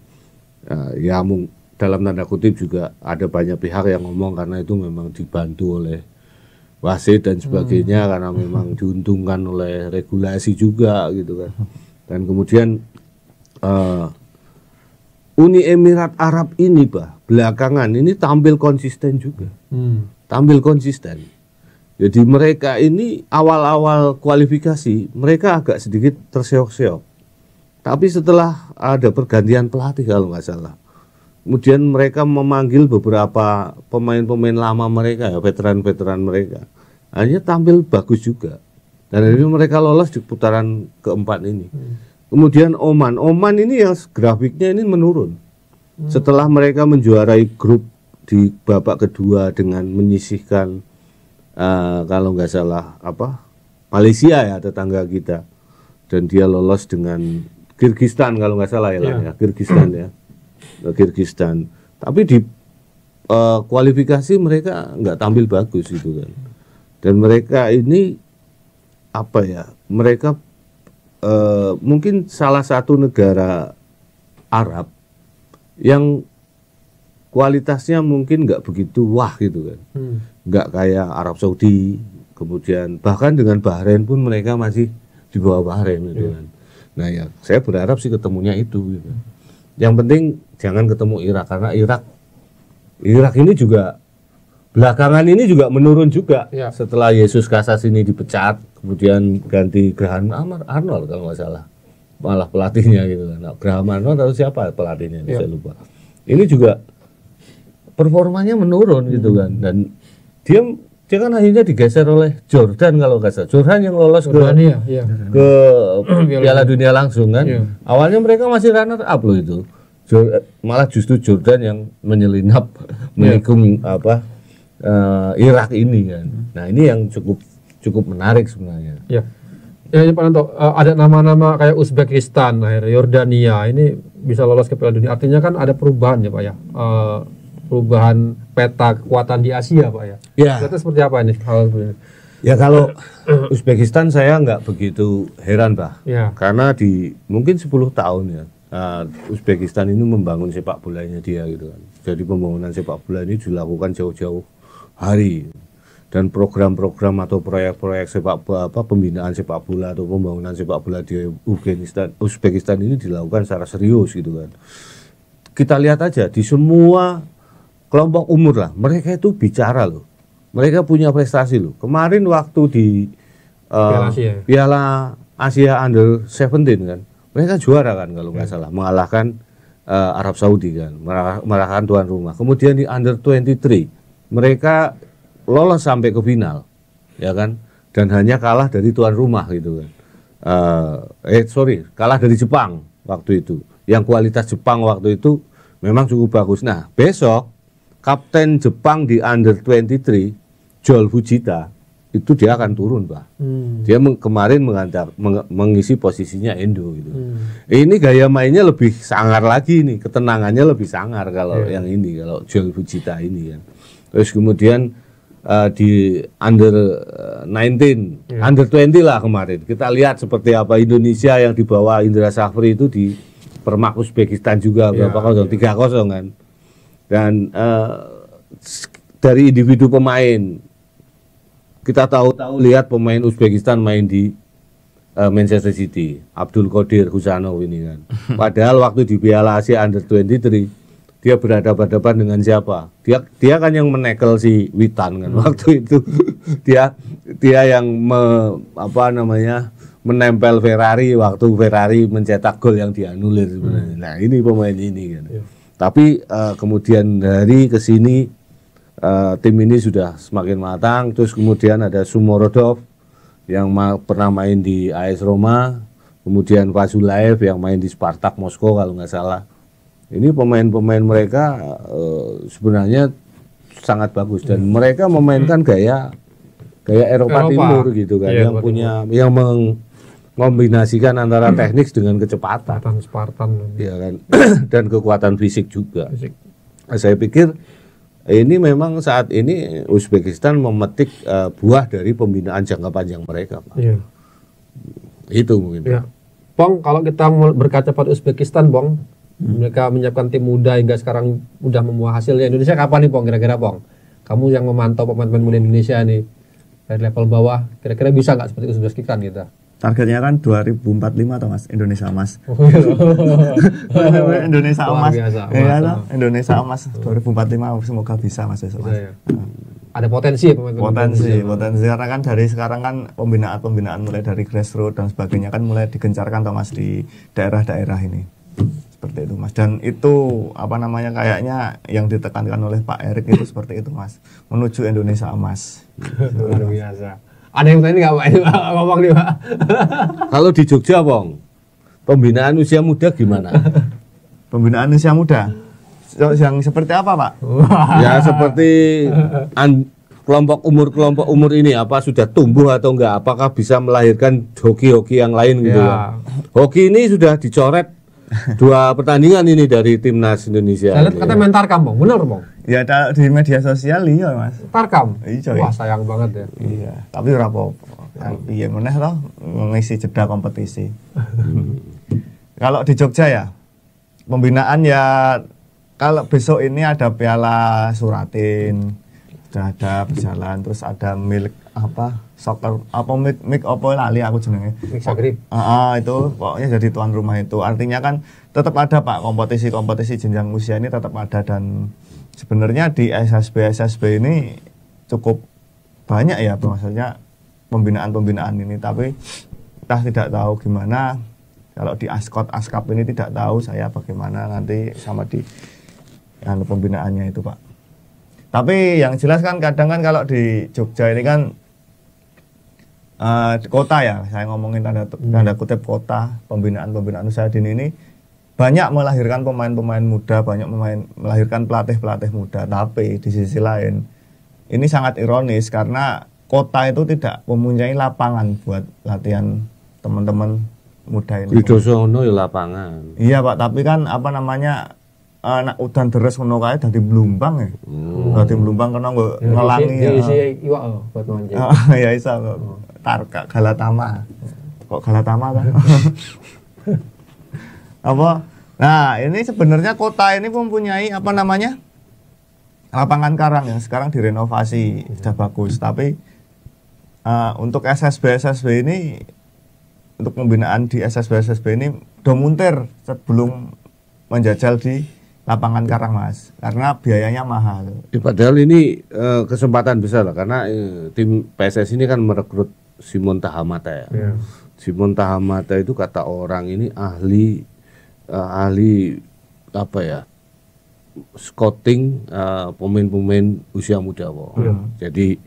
C: Ya dalam tanda kutip juga ada banyak pihak yang ngomong karena itu memang dibantu oleh wasit dan sebagainya, karena memang diuntungkan oleh regulasi juga gitu kan. Dan kemudian Uni Emirat Arab ini belakangan ini tampil konsisten juga. Tampil konsisten. Jadi mereka ini awal-awal kualifikasi mereka agak sedikit terseok-seok. Tapi setelah ada pergantian pelatih kalau nggak salah, kemudian mereka memanggil beberapa pemain-pemain lama mereka ya, veteran-veteran mereka, akhirnya tampil bagus juga. Dan akhirnya mereka lolos di putaran keempat ini. Kemudian Oman ini yang grafiknya ini menurun. Setelah mereka menjuarai grup di babak kedua dengan menyisihkan kalau nggak salah Malaysia ya, tetangga kita, dan dia lolos dengan Kyrgyzstan kalau nggak salah ya, Kyrgyzstan. Tapi di kualifikasi mereka nggak tampil bagus gitu kan. Dan mereka ini mereka mungkin salah satu negara Arab yang kualitasnya mungkin nggak begitu wah gitu kan, nggak kayak Arab Saudi, kemudian bahkan dengan Bahrain pun mereka masih di bawah Bahrain gitu kan. Nah ya, saya berharap sih ketemunya itu gitu. Yang penting jangan ketemu Irak, karena Irak ini juga belakangan ini juga menurun juga setelah Yesus Casas ini dipecat, kemudian ganti Graham Arnold kalau nggak salah, malah pelatihnya gitu kan. Nah, Graham Arnold atau siapa pelatihnya saya lupa. Ini juga performanya menurun gitu kan, dan dia kan akhirnya digeser oleh Jordan kalau nggak salah. Jordan yang lolos ke Piala Dunia langsung kan. Awalnya mereka masih runner up loh itu. Malah justru Jordan yang menyelinap menikung Irak ini kan. Nah ini yang cukup menarik sebenarnya.
A: Ya Pak Nanto, ada nama-nama kayak Uzbekistan, Yordania ini bisa lolos ke Piala Dunia. Artinya kan ada perubahan ya Pak ya, perubahan peta kekuatan di Asia Pak ya. Itu seperti apa ini hal ini?
C: Ya kalau Uzbekistan saya nggak begitu heran Pak, karena mungkin 10 tahun ya. Uzbekistan ini membangun sepak bolanya dia gitu kan. Jadi pembangunan sepak bola ini dilakukan jauh-jauh hari, dan program-program atau proyek-proyek pembinaan sepak bola atau pembangunan sepak bola di Uzbekistan ini dilakukan secara serius gitu kan. Kita lihat aja di semua kelompok umur lah, mereka itu bicara loh, mereka punya prestasi loh. Kemarin waktu di Piala Asia Under 17 kan, mereka juara kan kalau nggak salah, mengalahkan Arab Saudi kan, mengalahkan tuan rumah. Kemudian di Under 23 mereka lolos sampai ke final, ya kan, dan hanya kalah dari tuan rumah gitu kan. Kalah dari Jepang waktu itu. Yang kualitas Jepang waktu itu memang cukup bagus. Nah besok kapten Jepang di Under 23 Joel Fujita itu dia akan turun Pak. Dia kemarin mengisi posisinya Endo gitu. Ini gaya mainnya lebih sangar lagi nih, ketenangannya lebih sangar kalau yang ini, kalau Joel Fujita ini kan. Terus kemudian di Under 19, Under 20 lah kemarin, kita lihat seperti apa Indonesia yang dibawa Indra Safri itu di permak Uzbekistan juga berapa 3-0 kan. Dan dari individu pemain kita tahu lihat pemain Uzbekistan main di Manchester City, Abdul Qadir Husanov ini kan. Padahal waktu di Piala Asia Under 23 dia berhadapan-hadapan dengan siapa? Dia kan yang menekel si Witan kan waktu itu. dia yang menempel Ferrari waktu Ferrari mencetak gol yang dianulir sebenarnya. Nah, ini pemain ini kan. Tapi kemudian dari kesini tim ini sudah semakin matang. Terus kemudian ada Sumorodov yang pernah main di AS Roma, kemudian Vasulaev yang main di Spartak Moskow kalau nggak salah. Ini pemain-pemain mereka sebenarnya sangat bagus, dan mereka memainkan gaya Eropa Timur gitu kan, yang mengombinasikan antara teknik dengan kecepatan,
A: Spartan
C: ya kan, dan kekuatan fisik juga. Saya pikir ini memang saat ini Uzbekistan memetik buah dari pembinaan jangka panjang mereka, Pak. Itu mungkin.
A: Bang, kalau kita berkaca pada Uzbekistan, Bang, mereka menyiapkan tim muda hingga sekarang udah membuah hasilnya. Indonesia kapan nih, Bang? Kira-kira, Bang? Kamu yang memantau pemain-pemain muda Indonesia nih dari level bawah, kira-kira bisa nggak seperti Uzbekistan kita?
D: Targetnya kan 2045 atau Mas, Indonesia Emas. Indonesia Emas. Indonesia Emas 2045 semoga bisa Mas besok, Mas.
A: Ada potensi ya
D: potensi karena kan dari sekarang kan pembinaan mulai dari grassroots dan sebagainya kan mulai digencarkan toh Mas di daerah-daerah ini. Seperti itu Mas, dan itu kayaknya yang ditekankan oleh Pak Erik itu seperti itu Mas, menuju Indonesia Emas.
A: Luar biasa. Ada yang tadi nggak Pak? Ini Pak, ngomong nih Pak.
C: Kalau di Jogja, Bang, pembinaan usia muda gimana?
D: Pembinaan usia muda. Yang seperti apa, Pak?
C: Ya seperti kelompok umur ini apa sudah tumbuh atau enggak? Apakah bisa melahirkan hoki-hoki yang lain gitu
A: Ya.
C: kan? Hoki ini sudah dicoret 2 pertandingan ini dari timnas Indonesia.
A: Saya lihat katanya main Tarkam Bang, bener Bang?
D: Ya ada di media sosial iya, Mas.
A: Tarkam?
D: Iya,
A: Wah sayang banget ya.
D: Iya, tapi ora apa-apa. Iya meneh toh ngisi jeda kompetisi. Kalau di Jogja ya, pembinaan ya kalau besok ini ada Piala Suratin, sudah ada berjalan, terus ada milik apa soccer apa mik apa lali aku jenenge.
A: Mik Sagrib.
D: Itu pokoknya jadi tuan rumah itu. Artinya kan tetap ada Pak kompetisi-kompetisi jenjang usia ini tetap ada dan sebenarnya di SSB ini cukup banyak ya maksudnya pembinaan ini tapi kita tidak tahu gimana kalau di Askap ini tidak tahu saya bagaimana nanti sama di pembinaannya itu Pak. Tapi yang jelas kan kadang kan kalau di Jogja ini kan kota ya, saya ngomongin tanda kutip kota, pembinaan usaha dini ini banyak melahirkan pemain-pemain muda, banyak melahirkan pelatih-pelatih muda. Tapi di sisi lain ini sangat ironis karena kota itu tidak mempunyai lapangan buat latihan teman-teman muda ini.
C: Di Dosono ya lapangan.
D: Iya Pak, tapi kan apa namanya anak udan deres ngono kae dadi blumbang ya. Dadi blumbang kena ngelangi ya.
A: Isi iwak buat mancing.
D: Ya iso Tarka Galatama. Kok Galatama kan? Apa? Nah, ini sebenarnya kota ini mempunyai apa namanya? Lapangan karang yang sekarang direnovasi sudah bagus, tapi untuk SSB ini untuk pembinaan di SSB ini udah muntir sebelum menjajal di lapangan karang Mas, karena biayanya mahal.
C: Padahal ini kesempatan besar lah karena tim PSS ini kan merekrut Simon Tahamata ya.
A: Yeah.
C: Simon Tahamata itu kata orang ini ahli apa ya? Scouting pemain-pemain usia muda. Jadi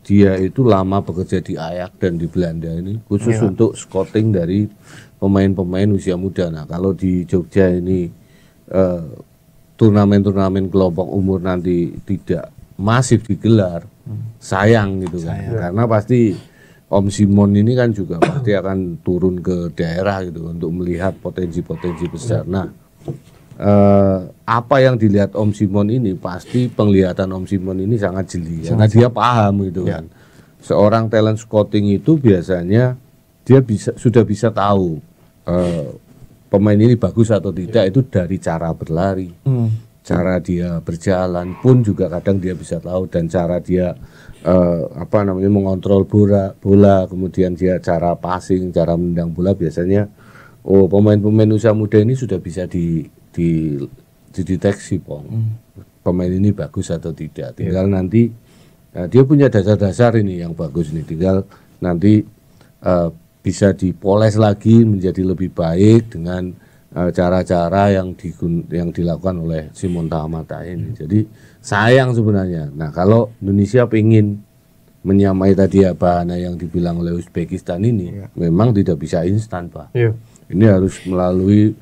C: dia itu lama bekerja di Ajax dan di Belanda ini khusus untuk scouting dari pemain-pemain usia muda. Nah, kalau di Jogja ini turnamen-turnamen kelompok umur nanti tidak masif digelar, sayang gitu kan. Karena pasti Om Simon ini kan juga pasti akan turun ke daerah gitu untuk melihat potensi-potensi besar. Nah, apa yang dilihat Om Simon ini pasti penglihatan Om Simon ini sangat jeli karena dia paham gitu kan. Seorang talent scouting itu biasanya dia sudah bisa tahu pemain ini bagus atau tidak itu dari cara berlari, cara dia berjalan pun juga kadang dia bisa tahu dan cara dia mengontrol bola, kemudian dia cara passing, cara menendang bola biasanya pemain-pemain usia muda ini sudah bisa dideteksi pemain ini bagus atau tidak. Tinggal nanti dia punya dasar-dasar ini yang bagus nih. Tinggal nanti bisa dipoles lagi menjadi lebih baik dengan cara-cara yang dilakukan oleh Simon Tahamata ini. Jadi sayang sebenarnya. Nah kalau Indonesia pengen menyamai tadi bahana yang dibilang oleh Uzbekistan ini, memang tidak bisa instan Pak. Ini harus melalui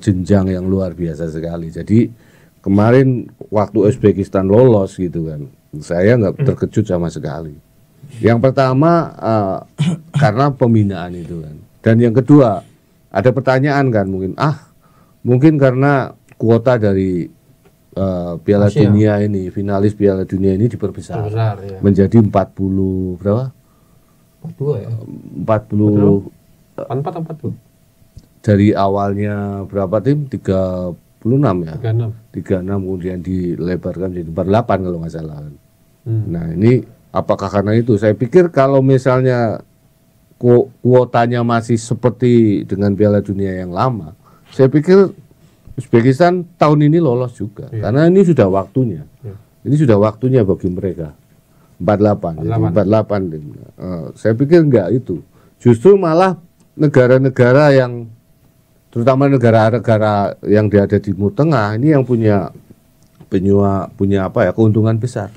C: jenjang yang luar biasa sekali. Jadi kemarin waktu Uzbekistan lolos gitu kan, saya nggak terkejut sama sekali. Yang pertama karena pembinaan itu kan, dan yang kedua ada pertanyaan kan mungkin karena kuota dari Piala Dunia ini, finalis Piala Dunia ini diperbesar menjadi 40 berapa? 42 ya? 44 dari awalnya berapa tim? 36 ya? 36 kemudian dilebarkan jadi 48 kalau nggak salah. Nah ini apakah karena itu? Saya pikir kalau misalnya kuotanya masih seperti dengan Piala Dunia yang lama, saya pikir Uzbekistan tahun ini lolos juga karena ini sudah waktunya. Ini sudah waktunya bagi mereka 48. Jadi 48. Saya pikir enggak itu. Justru malah negara-negara yang terutama negara-negara yang ada di Timur Tengah ini yang punya keuntungan besar.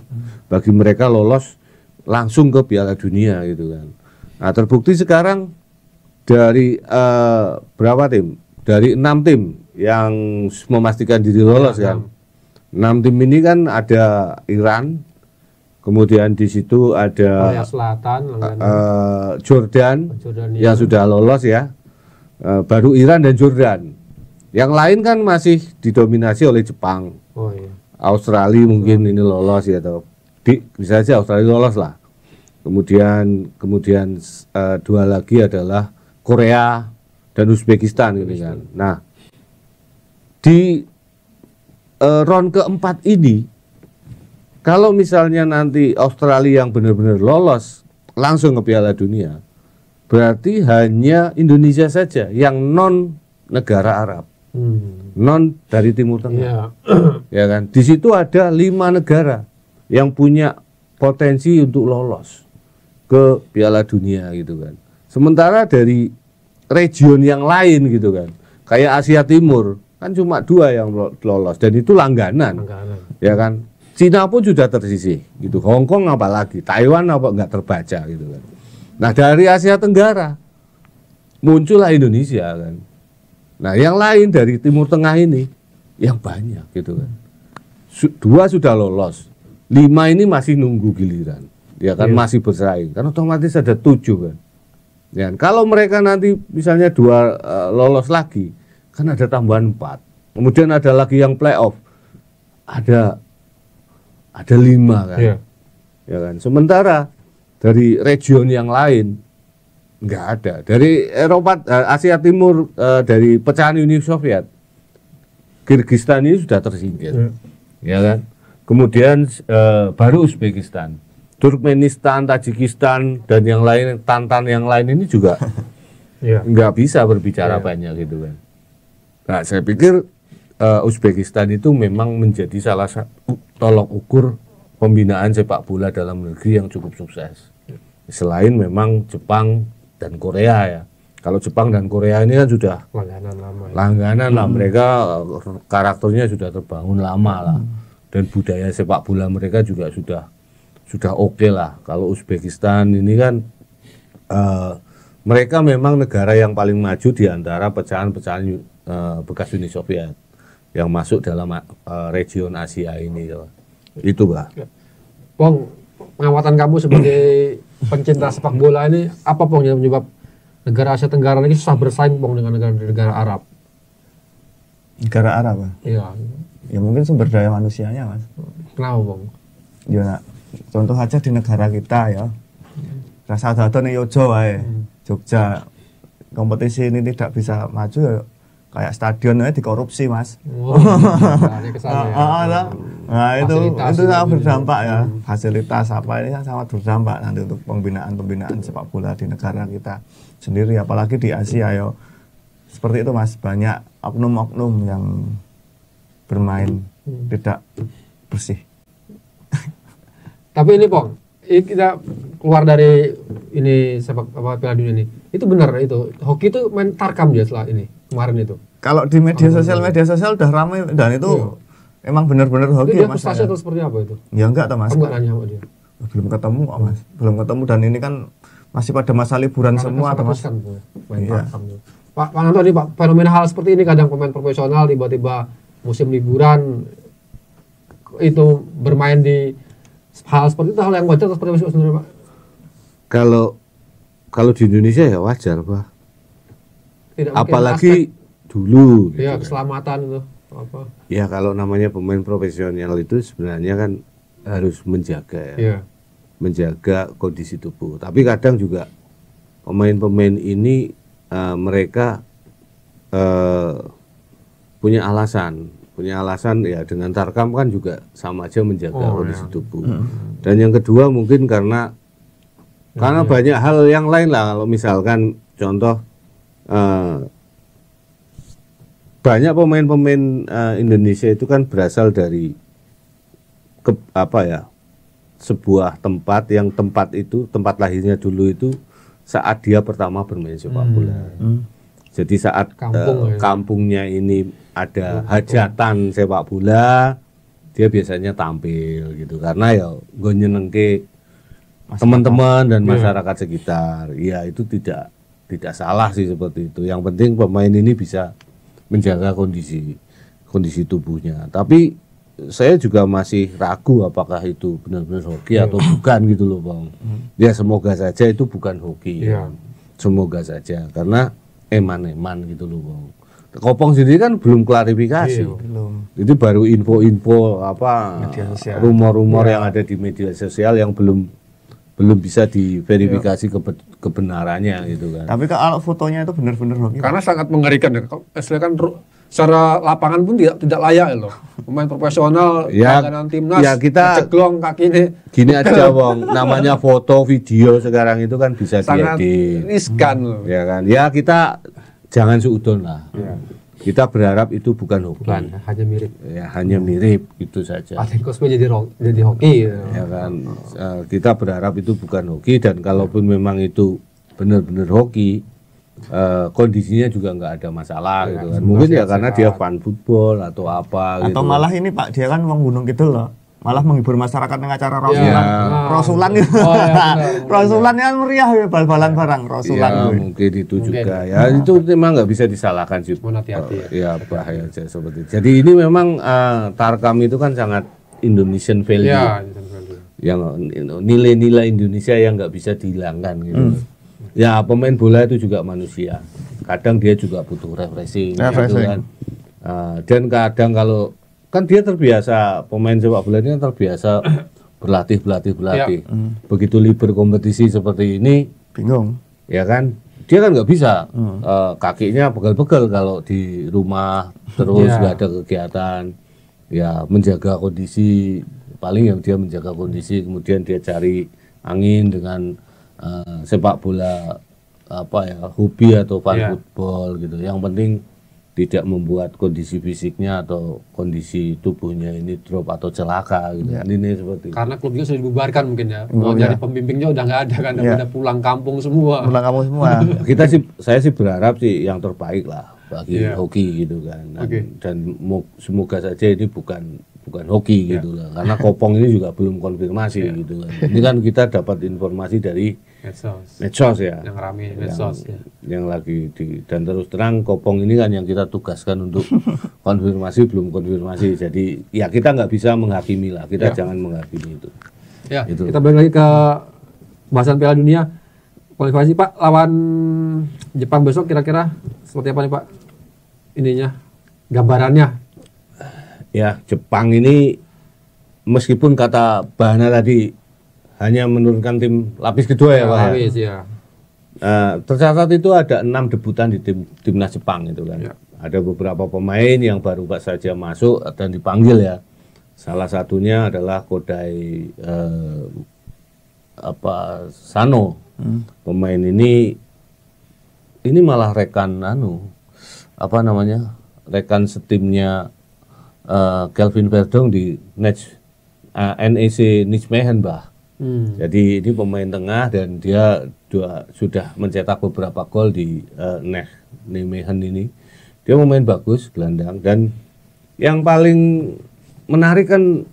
C: Bagi mereka lolos langsung ke Piala Dunia gitu kan. Nah, terbukti sekarang dari berapa tim? Dari 6 tim yang memastikan diri lolos kan. 6 tim ini kan ada Iran, kemudian di situ ada
A: Korea Selatan,
C: Jordan
A: Jordania.
C: yang sudah lolos ya. Baru Iran dan Jordan. Yang lain kan masih didominasi oleh Jepang.
A: Oh iya.
C: Australia mungkin ini lolos ya, atau bisa saja Australia lolos lah. Kemudian 2 lagi adalah Korea dan Uzbekistan gitu kan. Nah, di round keempat ini, kalau misalnya nanti Australia yang benar-benar lolos langsung ke Piala Dunia, berarti hanya Indonesia saja yang non negara Arab, non dari Timur Tengah, ya kan? Di situ ada 5 negara yang punya potensi untuk lolos ke Piala Dunia gitu kan. Sementara dari region yang lain gitu kan, kayak Asia Timur kan cuma 2 yang lolos dan itu langganan. Ya kan. Cina pun sudah tersisih gitu, Hong Kong apalagi, Taiwan apa nggak terbaca gitu kan. Nah, dari Asia Tenggara muncullah Indonesia kan. Nah, yang lain dari Timur Tengah ini yang banyak gitu kan. 2 sudah lolos, 5 ini masih nunggu giliran, ya kan, masih bersaing kan, otomatis ada 7 kan. Ya, kalau mereka nanti misalnya 2 lolos lagi, kan ada tambahan 4. Kemudian ada lagi yang playoff, ada 5 kan. Ya kan. Sementara dari region yang lain nggak ada. Dari Eropa, Asia Timur, dari pecahan Uni Soviet, Kirgistan ini sudah tersingkir, ya kan. Kemudian baru Uzbekistan, Turkmenistan, Tajikistan dan yang lain, Tantan yang lain ini juga nggak bisa berbicara banyak gitu kan. Nah, saya pikir Uzbekistan itu memang menjadi salah satu tolok ukur pembinaan sepak bola dalam negeri yang cukup sukses. Selain memang Jepang dan Korea ya. Kalau Jepang dan Korea ini kan sudah langganan lah. Mereka karakternya sudah terbangun lama lah. Dan budaya sepak bola mereka juga sudah oke lah. Kalau Uzbekistan ini kan mereka memang negara yang paling maju di antara pecahan-pecahan bekas Uni Soviet yang masuk dalam region Asia ini. Itu Pak.
A: Bang, pengamatan kamu sebagai pencinta sepak bola ini apa Bang yang menyebab negara Asia Tenggara ini susah bersaing Bang dengan negara Arab?
D: Negara Arab ya?
A: Iya.
D: Ya mungkin sumber daya manusianya Mas.
A: Kenapa Bang?
D: Ya nak, contoh aja di negara kita ya. Rasa data nih Yojo wae. Jogja kompetisi ini tidak bisa maju ya, kayak stadionnya dikorupsi Mas. Nah itu sangat berdampak ya. Fasilitas apa ini kan sangat berdampak nanti untuk pembinaan sepak bola di negara kita sendiri, apalagi di Asia ya. Seperti itu Mas, banyak oknum-oknum yang bermain tidak bersih.
A: Tapi ini Bang, kita keluar dari ini sepak Piala Dunia ini. Itu benar itu. Hoki itu main tarkam dia setelah ini kemarin itu.
D: Kalau di media sosial udah ramai dan itu emang benar-benar hoki ya Mas.
A: Frustasi atau seperti apa itu?
D: Ya enggak toh Mas.
A: Kamu nggak nanya sama dia?
D: Belum ketemu kok Mas. Belum ketemu dan ini kan masih pada masa liburan semua toh Mas.
A: Main tarkam itu. Pak Nanto ini Pak, fenomena hal seperti ini kadang pemain profesional tiba-tiba musim liburan itu bermain di hal seperti itu, hal yang wajar atau seperti apa sebenarnya Pak?
C: Kalau di Indonesia ya wajar Pak.
A: Tidak,
C: apalagi dulu gitu
A: ya,
C: kan.
A: Keselamatan itu apa?
C: Ya kalau namanya pemain profesional itu sebenarnya kan harus menjaga ya. Menjaga kondisi tubuh. Tapi kadang juga pemain-pemain ini mereka punya alasan ya, dengan tarkam kan juga sama aja menjaga kondisi tubuh. Dan yang kedua mungkin karena banyak hal yang lain lah. Kalau misalkan contoh banyak pemain-pemain Indonesia itu kan berasal dari sebuah tempat yang tempat lahirnya dulu itu saat dia pertama bermain sepak bola. Jadi saat kampungnya ini ada hajatan sepak bola, dia biasanya tampil gitu, karena ya gue nyenengke teman-teman dan masyarakat sekitar. Ya itu tidak salah sih seperti itu. Yang penting pemain ini bisa menjaga kondisi tubuhnya. Tapi saya juga masih ragu apakah itu benar-benar hoki atau bukan gitu loh Bang. Ya semoga saja itu bukan hoki. Ya. Semoga saja karena eman-eman gitu loh Bang. Kopong sendiri kan belum klarifikasi.
D: Belum.
C: Itu baru info-info
D: Media sosial.
C: rumor-rumor yang ada di media sosial yang belum bisa diverifikasi kebenarannya gitu kan.
D: Tapi kalau fotonya itu benar-benar hoki.
A: Karena sangat mengerikan ya. Istilahnya kan secara lapangan pun tidak layak ya loh. Pemain profesional langganan timnas
C: ya kita
A: ceglong kaki ini.
C: Gini aja Bang, namanya foto video sekarang itu kan bisa
A: sangat
C: diedit.
A: riskan loh.
C: Ya kan. Ya kita jangan seudon lah. Ya. Kita berharap itu bukan hoki.
A: Bukan, hanya mirip.
C: Ya, hanya mirip itu saja.
A: Atletico jadi hoki.
C: Ya kan. Kita berharap itu bukan hoki dan kalaupun memang itu benar-benar hoki, kondisinya juga nggak ada masalah gitu kan. Mungkin ya karena dia fan football atau apa
D: atau
C: gitu.
D: malah ini Pak, dia kan Gunung Kidul loh. Malah menghibur masyarakat dengan acara Rasulan. Rasulan itu. Rasulan kan meriah ya, bal-balan barang Rasulan.
C: Ya, mungkin itu juga ya. Itu memang nggak bisa disalahkan sih.
A: Hati-hati
C: ya bahaya aja seperti itu. Jadi ini memang Tarkam itu kan sangat Indonesian value.
A: Ya,
C: yang nilai-nilai Indonesia yang nggak bisa dihilangkan gitu. Ya pemain bola itu juga manusia. Kadang dia juga butuh refreshing. Gitu kan. Dan kadang kalau kan dia terbiasa, pemain sepak bola ini kan terbiasa berlatih. Ya. Begitu libur kompetisi seperti ini,
D: bingung.
C: Ya kan, dia kan nggak bisa, kakinya pegal-pegal kalau di rumah terus nggak ada kegiatan. Ya menjaga kondisi, paling yang dia menjaga kondisi, kemudian dia cari angin dengan sepak bola hobi atau fan football gitu. Yang penting tidak membuat kondisi fisiknya atau kondisi tubuhnya ini drop atau celaka gitu. Ini seperti
A: karena klubnya sudah dibubarkan mungkin ya. Mau jadi pembimbingnya udah nggak ada kan, udah pulang kampung semua.
C: Saya sih berharap sih yang terbaik lah bagi hoki gitu kan. Dan semoga saja ini bukan hoki gitu lah. Karena Kopong ini juga belum konfirmasi gitu kan. Ini kan kita dapat informasi dari medsos ya.
A: Yang rame medsos
C: yang lagi dan terus terang Kopong ini kan yang kita tugaskan untuk konfirmasi belum konfirmasi. Jadi ya kita nggak bisa menghakimi lah. Kita jangan menghakimi itu.
A: Ya, itu. Kita balik lagi ke bahasan Piala Dunia. Kualifikasi Pak lawan Jepang besok kira-kira seperti apa nih Pak? Ininya gambarannya.
C: Ya, Jepang ini meskipun kata Bahana tadi hanya menurunkan tim lapis kedua ya Pak.
A: Lapis ya.
C: Tercatat itu ada 6 debutan di timnas Jepang itu kan. Ya. Ada beberapa pemain yang baru saja masuk dan dipanggil ya. Salah satunya adalah Kodai Sano. Pemain ini malah rekan rekan setimnya Kelvin Verdong di NEC Nijmegen Bah. Jadi ini pemain tengah dan dia sudah mencetak beberapa gol di Nijmegen ini. Dia pemain bagus, gelandang, dan yang paling menarik kan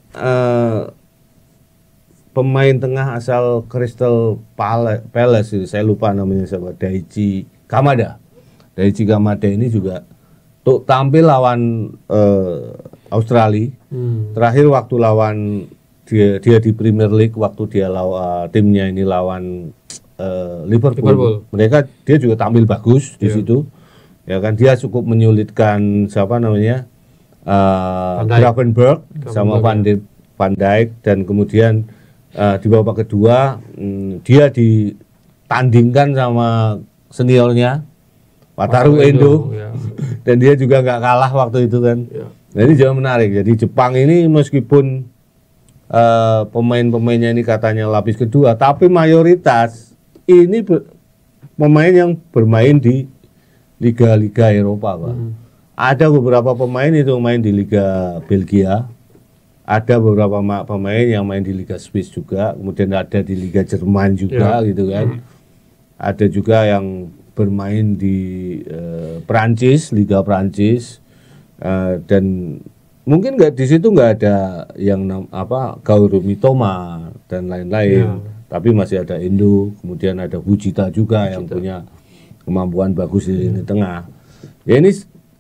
C: pemain tengah asal Crystal Palace, saya lupa namanya siapa, Daichi Kamada. Daichi Kamada ini juga tampil lawan Australia. Terakhir waktu lawan dia di Premier League, waktu dia timnya ini lawan Liverpool. Dia juga tampil bagus di situ. Ya kan, dia cukup menyulitkan Gravenberch sama Van Dijk, dan kemudian di babak kedua dia ditandingkan sama seniornya Wataru Endo. Dan dia juga nggak kalah waktu itu kan. Nah, ini juga menarik. Jadi Jepang ini meskipun pemain-pemainnya ini katanya lapis kedua, tapi mayoritas ini pemain yang bermain di liga-liga Eropa, Pak. Ada beberapa pemain itu main di Liga Belgia, ada beberapa pemain yang main di Liga Swiss juga, kemudian ada di Liga Jerman juga gitu kan. Ada juga yang bermain di Prancis, Liga Prancis, dan mungkin di situ nggak ada yang Kaoru Mitoma dan lain-lain. Tapi masih ada Indo, kemudian ada Fujita juga yang punya kemampuan bagus di lini tengah. Ya ini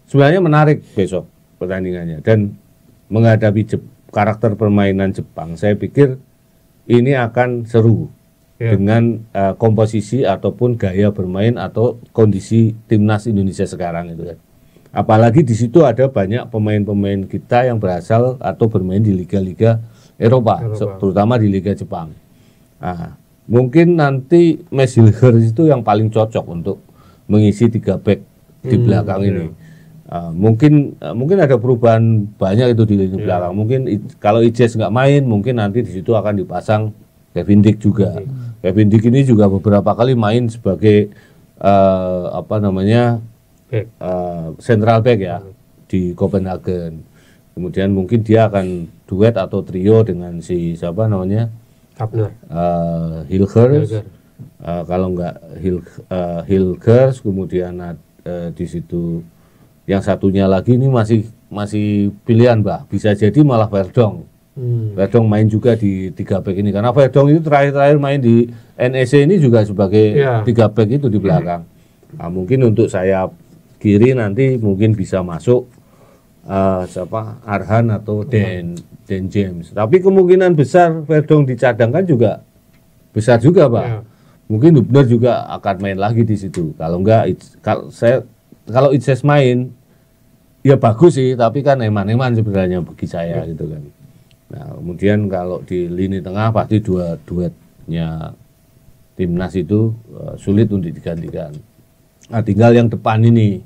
C: sebenarnya menarik besok pertandingannya, dan menghadapi karakter permainan Jepang, saya pikir ini akan seru dengan komposisi ataupun gaya bermain atau kondisi timnas Indonesia sekarang itu kan. Apalagi di situ ada banyak pemain-pemain kita yang berasal atau bermain di liga-liga Eropa. Terutama di Liga Jepang. Nah, mungkin nanti Max Hilger itu yang paling cocok untuk mengisi 3 back di belakang ini. Mungkin ada perubahan banyak itu di lini belakang. Mungkin kalau Ijes nggak main, mungkin nanti di situ akan dipasang Kevin Dick juga. Kevin Dick ini juga beberapa kali main sebagai central back ya di Copenhagen. Kemudian mungkin dia akan duet atau trio dengan si siapa namanya Hilgers. Kalau nggak Hilgers, kemudian di situ yang satunya lagi ini masih pilihan, Mbak. Bisa jadi malah Verdong. Verdong main juga di 3 back ini, karena Verdong itu terakhir main di NEC ini juga sebagai 3 back itu di belakang. Nah, mungkin untuk sayap kiri nanti mungkin bisa masuk Arhan atau Dan James. Tapi kemungkinan besar Verdong dicadangkan juga besar juga, Pak. Mungkin Hubner juga akan main lagi di situ. Kalau enggak, kalau Ijes main ya bagus sih, tapi kan eman-eman sebenarnya bagi saya gitu kan. Nah, kemudian kalau di lini tengah pasti duetnya timnas itu sulit untuk digantikan. Nah, tinggal yang depan ini,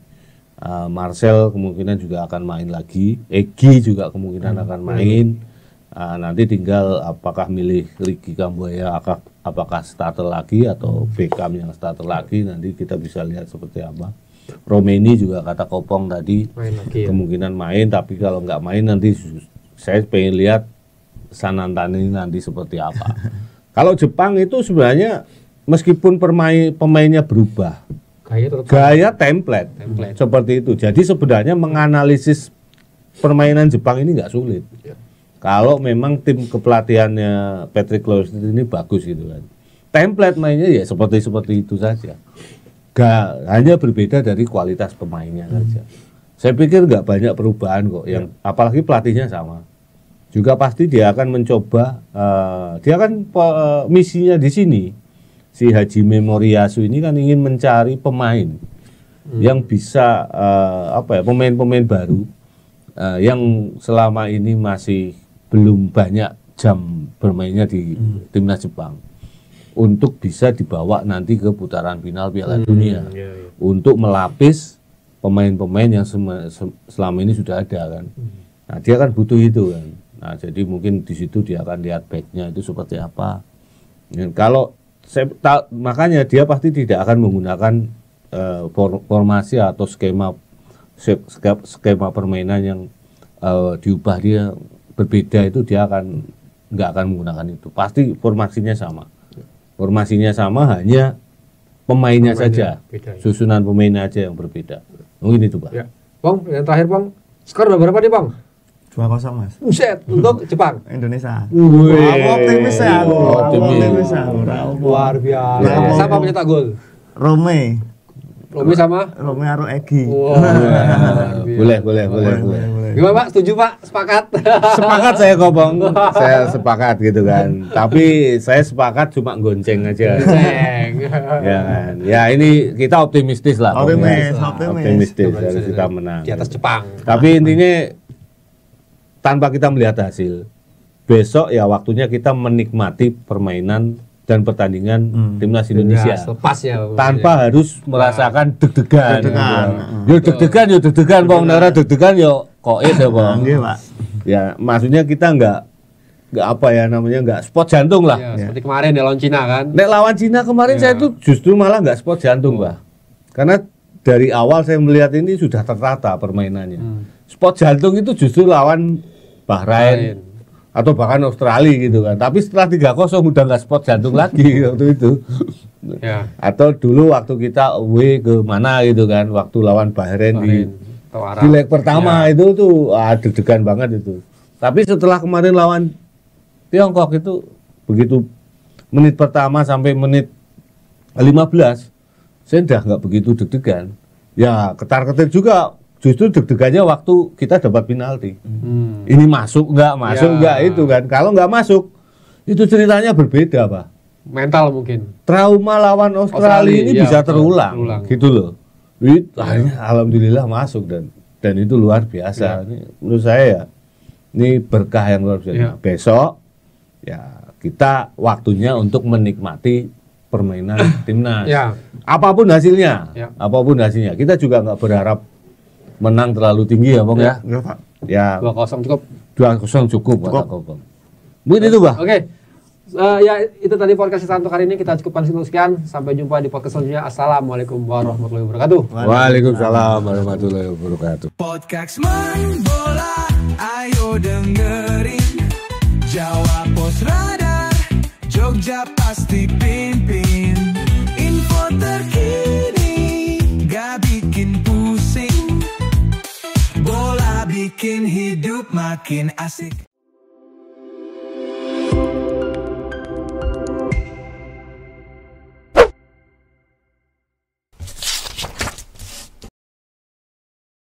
C: Marcel kemungkinan juga akan main lagi, Egy juga kemungkinan akan main. Nanti tinggal apakah milih Ricky Kambuaya, apakah starter lagi atau Beckham yang starter lagi, nanti kita bisa lihat seperti apa. Romeni juga kata Kopong tadi main lagi, kemungkinan main, tapi kalau nggak main nanti saya pengen lihat Sanantani ini nanti seperti apa. Kalau Jepang itu sebenarnya meskipun pemainnya berubah, gaya template seperti itu. Jadi sebenarnya menganalisis permainan Jepang ini nggak sulit. Kalau memang tim kepelatihannya Patrick Kluivert ini bagus gitu kan. Template mainnya ya seperti itu saja. Hanya berbeda dari kualitas pemainnya saja. Saya pikir nggak banyak perubahan kok. Yang apalagi pelatihnya sama. Juga pasti dia akan mencoba. Dia kan misinya di sini. Si Hajime Moriyasu ini kan ingin mencari pemain yang bisa pemain-pemain baru yang selama ini masih belum banyak jam bermainnya di timnas Jepang, untuk bisa dibawa nanti ke putaran final Piala Dunia, untuk melapis pemain-pemain yang selama ini sudah ada kan. Nah, dia kan butuh itu kan. Nah, jadi mungkin di situ dia akan lihat backnya itu seperti apa. Dan kalau makanya dia pasti tidak akan menggunakan formasi atau skema permainan yang diubah, dia berbeda, itu dia nggak akan menggunakan itu. Pasti formasinya sama, hanya pemainnya saja, susunan pemainnya aja yang berbeda. Mungkin itu, Pak.
A: Ya. Bang, yang terakhir, Bang, skor udah berapa nih, Bang?
D: 2-0, Mas.
A: Buset, untuk Jepang.
D: Indonesia.
C: Optimis ya.
A: Luar biasa. Siapa pencetak gol?
D: Rome
A: sama
D: Aro Egy.
C: Boleh.
A: Gimana, Pak? Setuju, Pak? Sepakat?
C: Sepakat saya Kopong. Saya sepakat gitu kan. Tapi saya sepakat cuma gonceng aja. Ya kan. Ya ini kita optimistis lah. Optimistis harus kita menang.
A: Di atas Jepang.
C: Tapi intinya tanpa kita melihat hasil, besok ya waktunya kita menikmati permainan dan pertandingan timnas Indonesia.
A: Lepas ya.
C: Tanpa harus merasakan deg-degan. Yo deg-degan, Bang. Nara deg-degan yo koes ya, Bang.
D: Iya, Pak.
C: Ya, maksudnya kita nggak spot jantung lah.
A: Ya, seperti kemarin ya lawan Cina kan.
C: Nek lawan Cina kemarin saya tuh justru malah nggak spot jantung, Pak. Karena dari awal saya melihat ini sudah tertata permainannya. Spot jantung itu justru lawan Bahrain atau bahkan Australia gitu kan. Tapi setelah 3-0 udah nggak spot jantung lagi waktu itu.
A: Ya.
C: Atau dulu waktu kita away ke mana gitu kan, waktu lawan Bahrain di leg pertama itu tuh deg-degan banget itu. Tapi setelah kemarin lawan Tiongkok itu begitu menit pertama sampai menit 15 saya udah nggak begitu deg-degan. Ya ketar-ketir juga, justru deg-degannya waktu kita dapat penalti. Ini masuk nggak itu kan. Kalau nggak masuk itu ceritanya berbeda, Pak.
A: Mental mungkin.
C: Trauma lawan Australia ini
A: iya,
C: bisa
A: betul,
C: terulang gitu loh. Akhirnya alhamdulillah masuk dan itu luar biasa. Ini menurut saya ya ini berkah yang luar biasa. Besok ya kita waktunya untuk menikmati permainan timnas. Apapun hasilnya, kita juga nggak berharap menang terlalu tinggi ya, Bang ya.
D: Enggak, Pak.
C: Ya
A: 2-0 cukup.
C: 2-0 cukup, kata Bang. Mungkin itu, Pak.
A: Oke. Ya itu tadi podcast kita untuk hari ini, kita cukupkan sekian. Sampai jumpa di podcast selanjutnya. Assalamualaikum warahmatullahi wabarakatuh.
C: Waalaikumsalam warahmatullahi wabarakatuh.
B: Podcast Main Bola, ayo dengerin. Jawa Pos Radar, Jogja pasti pimpin. Info terkini, gak bikin pusing. Bola bikin hidup makin asik.